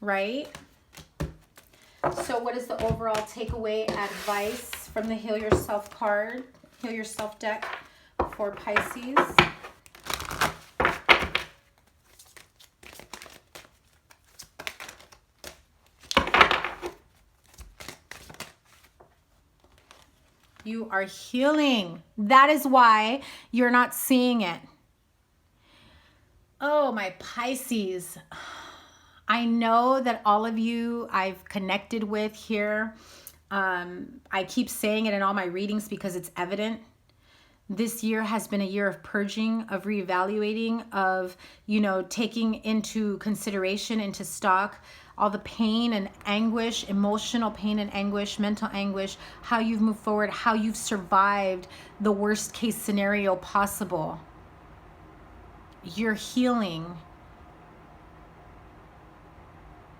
right? So what is the overall takeaway advice from the Heal Yourself card, Heal Yourself deck for Pisces? You are healing. That is why you're not seeing it. Oh, my Pisces. I know that all of you I've connected with here. I keep saying it in all my readings because it's evident. This year has been a year of purging, of reevaluating, of, taking into consideration, into stock, all the pain and anguish, emotional pain and anguish, mental anguish, how you've moved forward, how you've survived the worst case scenario possible. You're healing.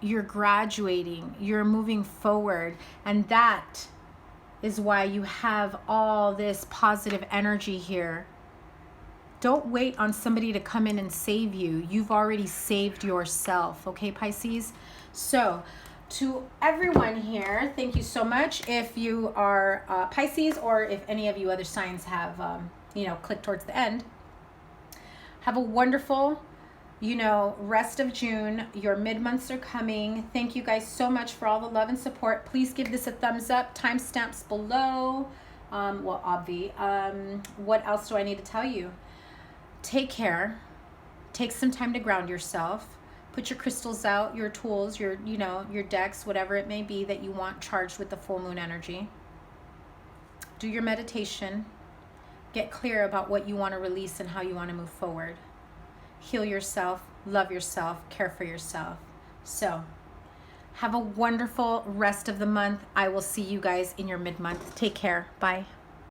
You're graduating. You're moving forward. And that is why you have all this positive energy here. Don't wait on somebody to come in and save you. You've already saved yourself, okay, Pisces? So, to everyone here, thank you so much. If you are Pisces, or if any of you other signs have, clicked towards the end, have a wonderful, rest of June. Your mid-months are coming. Thank you guys so much for all the love and support. Please give this a thumbs up. Timestamps below. What else do I need to tell you? Take care. Take some time to ground yourself. Put your crystals out, your tools, your decks, whatever it may be that you want charged with the full moon energy. Do your meditation. Get clear about what you want to release and how you want to move forward. Heal yourself, love yourself, care for yourself. So, have a wonderful rest of the month. I will see you guys in your mid-month. Take care. Bye.